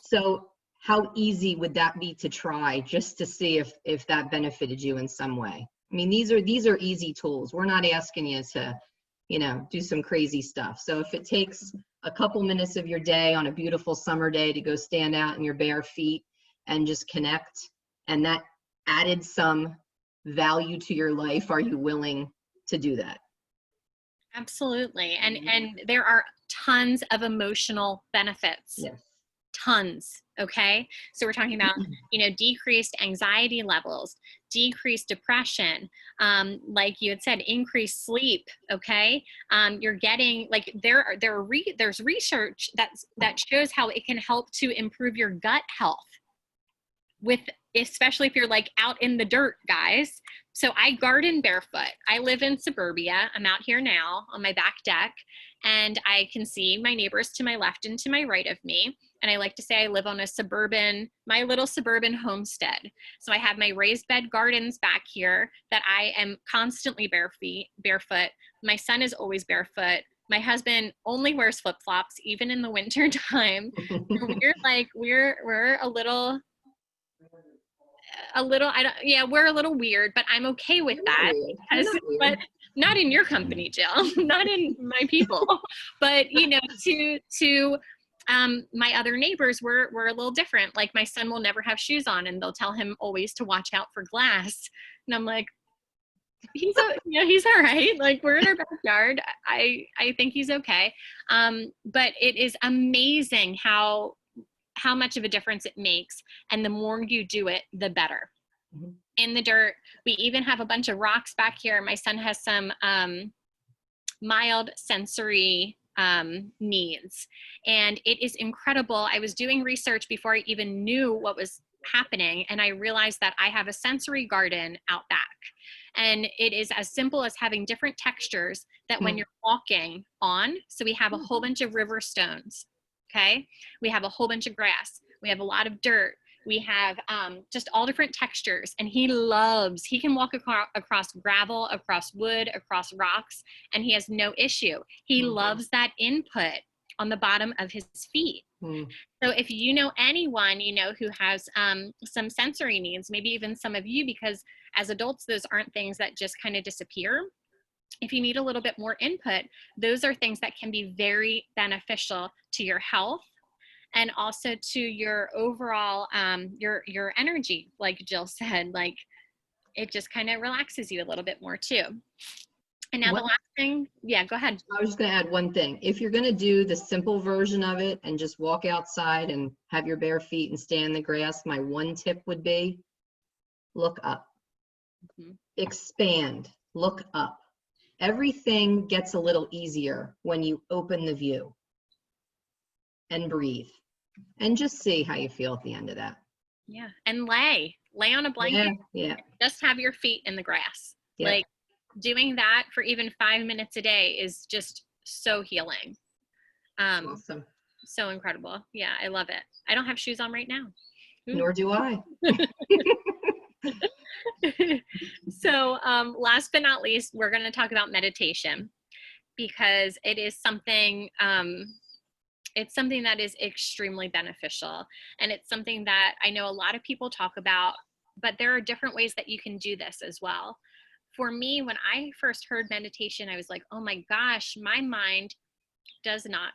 So how easy would that be to try, just to see if that benefited you in some way? I mean, these are easy tools. We're not asking you to, do some crazy stuff. So if it takes a couple minutes of your day on a beautiful summer day to go stand out in your bare feet and just connect, and that added some value to your life, are you willing to do that? Absolutely. And there are tons of emotional benefits. Yes. Tons. Okay. So we're talking about, decreased anxiety levels, decreased depression, like you had said, increased sleep. Okay. You're getting there's research that shows how it can help to improve your gut health, especially if you're like out in the dirt, guys. So I garden barefoot. I live in suburbia. I'm out here now on my back deck, and I can see my neighbors to my left and to my right of me. And I like to say I live on my little suburban homestead. So I have my raised bed gardens back here that I am constantly barefoot. My son is always barefoot. My husband only wears flip-flops, even in the winter time. We're a little, we're a little weird, but I'm okay with that, but not in your company, Jill, not in my people, but to my other neighbors, we're a little different. Like my son will never have shoes on, and they'll tell him always to watch out for glass. And I'm like, he's all right. Like, we're in our backyard. I think he's okay. But it is amazing how much of a difference it makes. And the more you do it, the better. Mm-hmm. In the dirt. We even have a bunch of rocks back here. My son has some mild sensory needs, and it is incredible. I was doing research before I even knew what was happening, and I realized that I have a sensory garden out back, and it is as simple as having different textures that when you're walking on. So we have a whole bunch of river stones. Okay. We have a whole bunch of grass. We have a lot of dirt. We have just all different textures, and he can walk across gravel, across wood, across rocks, and he has no issue. He loves that input on the bottom of his feet. So if you know anyone, who has some sensory needs, maybe even some of you, because as adults, those aren't things that just kind of disappear. If you need a little bit more input, those are things that can be very beneficial to your health, and also to your overall, your energy, like Jill said. Like, it just kind of relaxes you a little bit more too. And now the last thing, go ahead. I was just going to add one thing. If you're going to do the simple version of it and just walk outside and have your bare feet and stand in the grass, my one tip would be look up. Expand, look up. Everything gets a little easier when you open the view and breathe. And just see how you feel at the end of that. Yeah. And lay on a blanket. Yeah. Just have your feet in the grass. Yeah. Like, doing that for even 5 minutes a day is just so healing. Awesome. So incredible. Yeah, I love it. I don't have shoes on right now. Nor do I. So last but not least, we're going to talk about meditation, because it is something, it's something that is extremely beneficial. And it's something that I know a lot of people talk about, but there are different ways that you can do this as well. For me, when I first heard meditation, I was like, oh my gosh, my mind does not.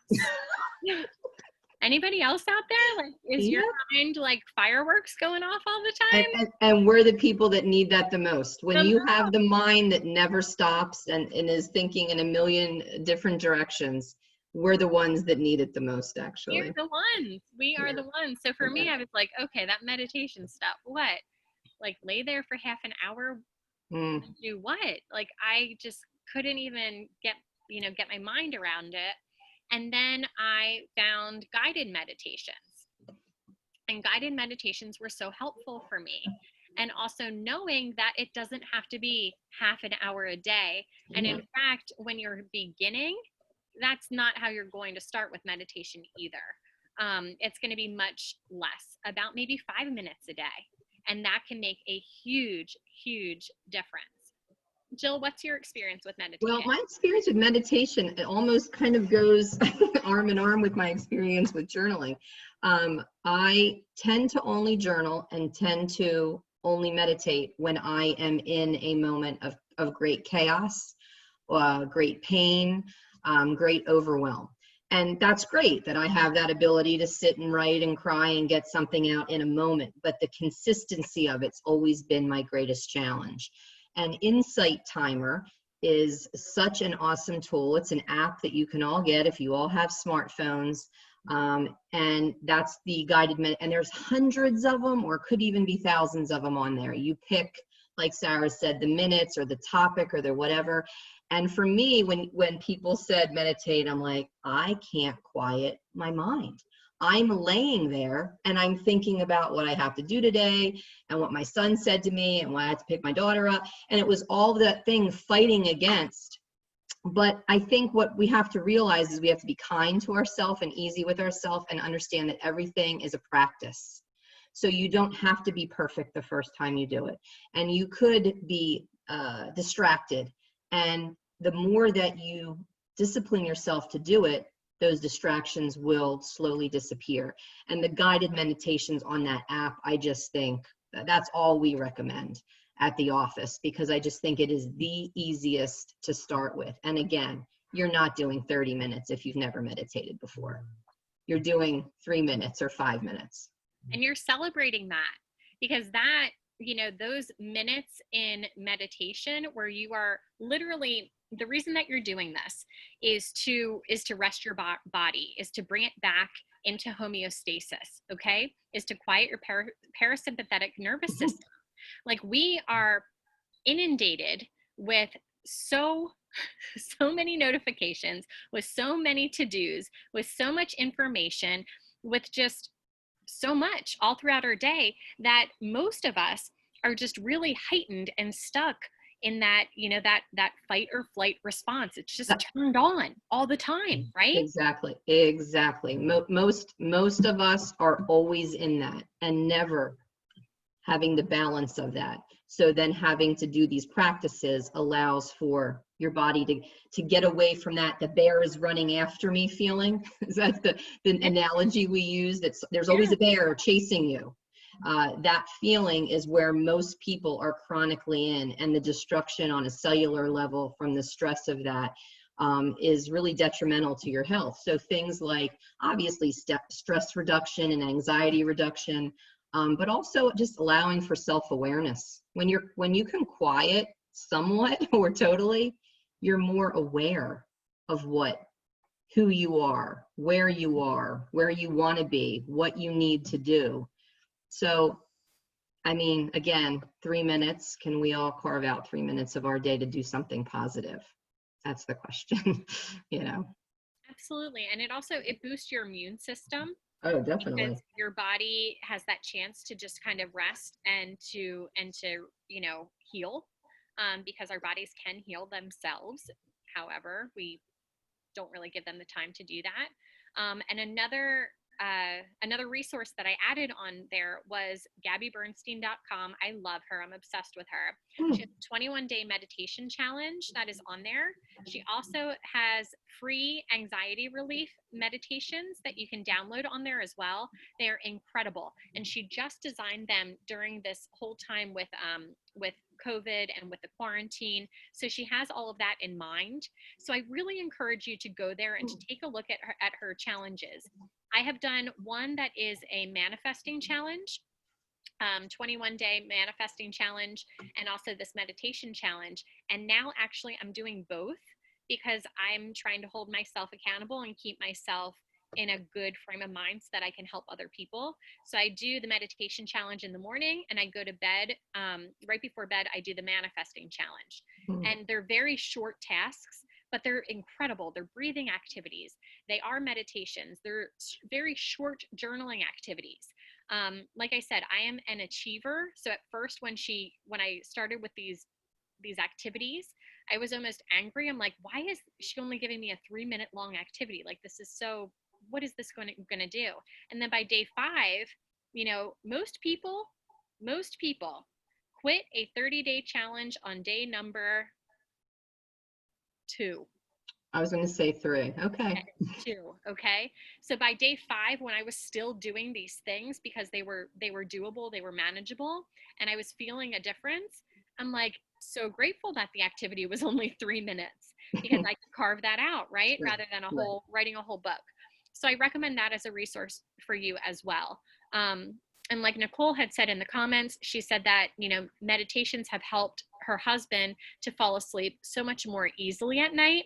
Anybody else out there? Like, is your mind like fireworks going off all the time? And we're the people that need that the most. When you have the mind that never stops and is thinking in a million different directions, we're the ones that need it the most, actually. We're the ones. We are the ones. So for me, I was like, okay, that meditation stuff, what? Like lay there for half an hour Mm. and do what? Like I just couldn't even get my mind around it. And then I found guided meditations. And guided meditations were so helpful for me. And also knowing that it doesn't have to be half an hour a day. And in fact, when you're beginning, that's not how you're going to start with meditation either. It's going to be much less, about maybe 5 minutes a day. And that can make a huge, huge difference. Jill, what's your experience with meditation? Well, my experience with meditation, it almost kind of goes arm in arm with my experience with journaling. I tend to only journal and tend to only meditate when I am in a moment of great chaos, great pain, great overwhelm. And that's great that I have that ability to sit and write and cry and get something out in a moment. But the consistency of it's always been my greatest challenge. And Insight Timer is such an awesome tool. It's an app that you can all get if you all have smartphones. And that's the guided and there's hundreds of them, or could even be thousands of them on there. You pick, like Sarah said, the minutes or the topic or the whatever. And for me, when people said meditate, I'm like, I can't quiet my mind. I'm laying there and I'm thinking about what I have to do today and what my son said to me and why I had to pick my daughter up. And it was all that thing fighting against. But I think what we have to realize is we have to be kind to ourselves and easy with ourselves and understand that everything is a practice. So you don't have to be perfect the first time you do it. And you could be distracted. And the more that you discipline yourself to do it, those distractions will slowly disappear. And the guided meditations on that app, I just think that's all we recommend at the office, because I just think it is the easiest to start with. And again, you're not doing 30 minutes if you've never meditated before. You're doing 3 minutes or 5 minutes. And you're celebrating that, because that, those minutes in meditation where you are literally, the reason that you're doing this is to rest your body, is to bring it back into homeostasis, okay? Is to quiet your parasympathetic nervous system. Like we are inundated with so many notifications, with so many to-dos, with so much information, with just so much all throughout our day, that most of us are just really heightened and stuck in that, that fight or flight response. It's just turned on all the time, right? Exactly. Most of us are always in that and never having the balance of that. So then having to do these practices allows for your body to get away from that, the bear is running after me feeling. That's the analogy we use. There's always a bear chasing you. That feeling is where most people are chronically in, and the destruction on a cellular level from the stress of that is really detrimental to your health. So things like obviously stress reduction and anxiety reduction, but also just allowing for self-awareness. When you can quiet somewhat or totally, you're more aware of who you are, where you want to be, what you need to do. So, I mean, again, 3 minutes, can we all carve out 3 minutes of our day to do something positive? That's the question, Absolutely. And it boosts your immune system. Oh, definitely. Because your body has that chance to just kind of rest and to heal, because our bodies can heal themselves. However, we don't really give them the time to do that. And another resource that I added on there was GabbyBernstein.com. I love her. I'm obsessed with her. She has a 21-day meditation challenge that is on there. She also has free anxiety relief meditations that you can download on there as well. They are incredible. And she just designed them during this whole time with COVID and with the quarantine. So she has all of that in mind. So I really encourage you to go there and to take a look at her challenges. I have done one that is a manifesting challenge, 21-day manifesting challenge, and also this meditation challenge. And now actually I'm doing both, because I'm trying to hold myself accountable and keep myself in a good frame of mind so that I can help other people. So I do the meditation challenge in the morning, and I go to bed. Right before bed, I do the manifesting challenge. And they're very short tasks, but they're incredible. They're breathing activities. They are meditations. They're very short journaling activities. Like I said, I am an achiever. So at first, when I started with these activities, I was almost angry. I'm like, why is she only giving me a 3-minute long activity? Like, this is so, what is this going to do? And then by day 5, you know, most people quit a 30-day challenge on day number 2. I was going to say 3. Okay. 2. Okay. So by day 5, when I was still doing these things because they were doable, they were manageable, and I was feeling a difference, I'm like, so grateful that the activity was only 3 minutes because I could carve that out, right? Rather than writing a whole book. So I recommend that as a resource for you as well. And like Nicole had said in the comments, she said that, you know, meditations have helped her husband to fall asleep so much more easily at night.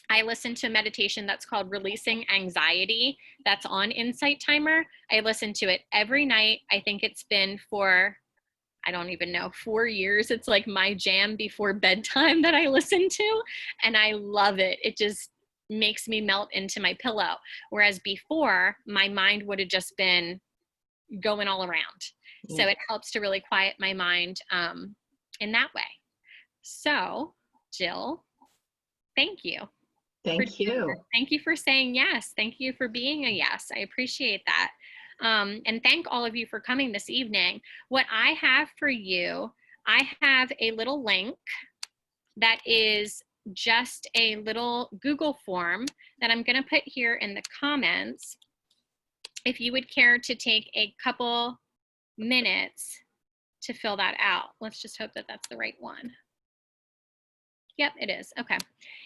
I listen to a meditation that's called Releasing Anxiety. That's on Insight Timer. I listen to it every night. I think it's been for, I don't even know, 4 years. It's like my jam before bedtime that I listen to, and I love it. It just makes me melt into my pillow. Whereas before, my mind would have just been going all around. So it helps to really quiet my mind in that way. So, Jill, thank you. Thank you. Thank you for saying yes. Thank you for being a yes. I appreciate that. And thank all of you for coming this evening. What I have for you, I have a little link that is just a little Google form that I'm going to put here in the comments. If you would care to take a couple minutes to fill that out. Let's just hope that that's the right one. Yep, it is. Okay.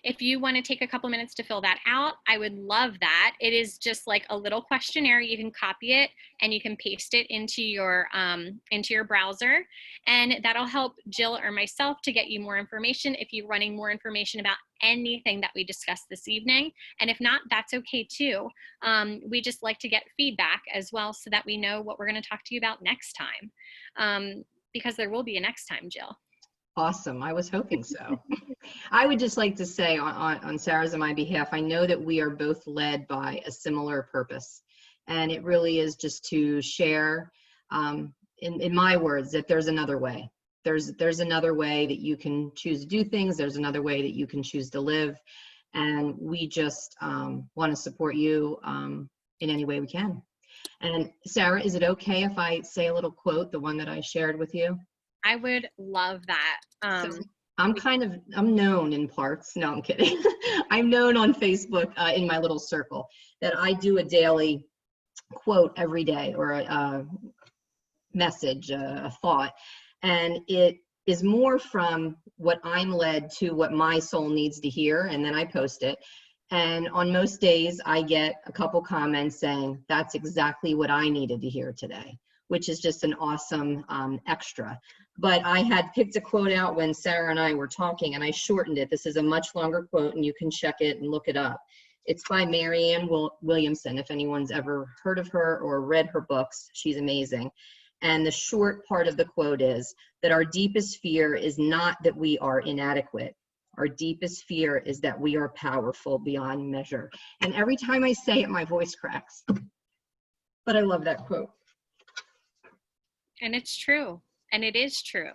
If you want to take a couple minutes to fill that out, I would love that. It is just like a little questionnaire. You can copy it and you can paste it into your browser, and that'll help Jill or myself to get you more information if you're running more information about anything that we discussed this evening. And if not, that's okay too. We just like to get feedback as well so that we know what we're going to talk to you about next time, because there will be a next time, Jill. Awesome. I was hoping so. I would just like to say on Sarah's and my behalf, I know that we are both led by a similar purpose. And it really is just to share, in my words, that there's another way. There's another way that you can choose to do things. There's another way that you can choose to live. And we just want to support you in any way we can. And Sarah, is it okay if I say a little quote, the one that I shared with you? I would love that. So I'm known in parts. No, I'm kidding. I'm known on Facebook in my little circle that I do a daily quote every day, or a message, a thought. And it is more from what I'm led to what my soul needs to hear. And then I post it. And on most days I get a couple comments saying, that's exactly what I needed to hear today, which is just an awesome extra. But I had picked a quote out when Sarah and I were talking, and I shortened it. This is a much longer quote, and you can check it and look it up. It's by Marianne Williamson. If anyone's ever heard of her or read her books, she's amazing. And the short part of the quote is that our deepest fear is not that we are inadequate. Our deepest fear is that we are powerful beyond measure. And every time I say it, my voice cracks. But I love that quote. And it's true. And it is true.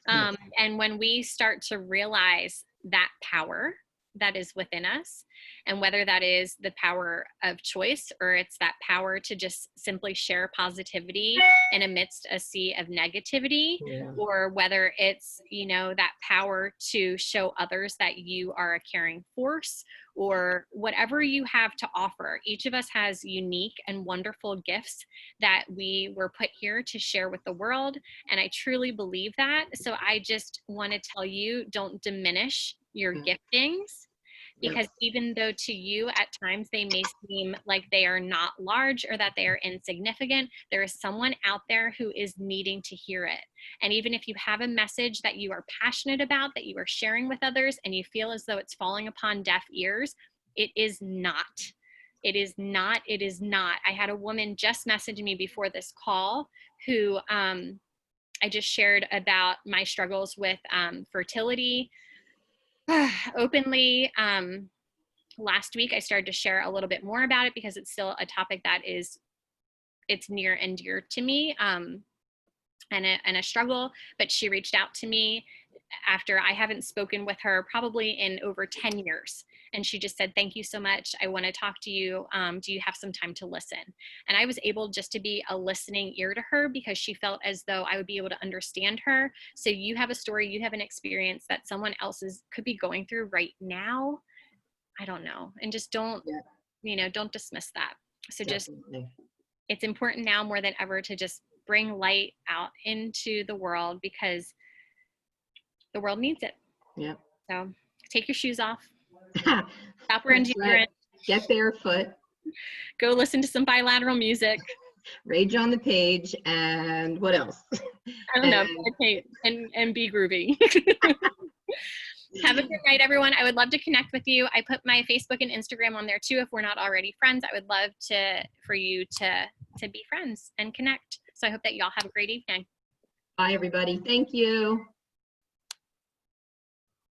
And when we start to realize that power that is within us, and whether that is the power of choice or it's that power to just simply share positivity in amidst a sea of negativity, or whether it's, you know, that power to show others that you are a caring force, or whatever you have to offer. Each of us has unique and wonderful gifts that we were put here to share with the world. And I truly believe that. So I just want to tell you, don't diminish your giftings, because even though to you at times they may seem like they are not large or that they are insignificant, there is someone out there who is needing to hear it. And even if you have a message that you are passionate about, that you are sharing with others, and you feel as though it's falling upon deaf ears, it is not. It is not. It is not. I had a woman just message me before this call who I just shared about my struggles with fertility openly. Last week, I started to share a little bit more about it because it's still a topic that it's near and dear to me, and a struggle. But she reached out to me after I haven't spoken with her probably in over 10 years. And she just said, thank you so much. I want to talk to you. Do you have some time to listen? And I was able just to be a listening ear to her because she felt as though I would be able to understand her. So you have a story, you have an experience that someone else could be going through right now. I don't know. And just don't dismiss that. So Definitely. just, it's important now more than ever to just bring light out into the world because the world needs it. Yeah. So take your shoes off. Stop wearing deodorant. Right. Get barefoot. Go listen to some bilateral music. Rage on the page. And what else? I don't know. Meditate and be groovy. Have a good night, everyone. I would love to connect with you. I put my Facebook and Instagram on there too. If we're not already friends, I would love for you to be friends and connect. So I hope that y'all have a great evening. Bye, everybody. Thank you.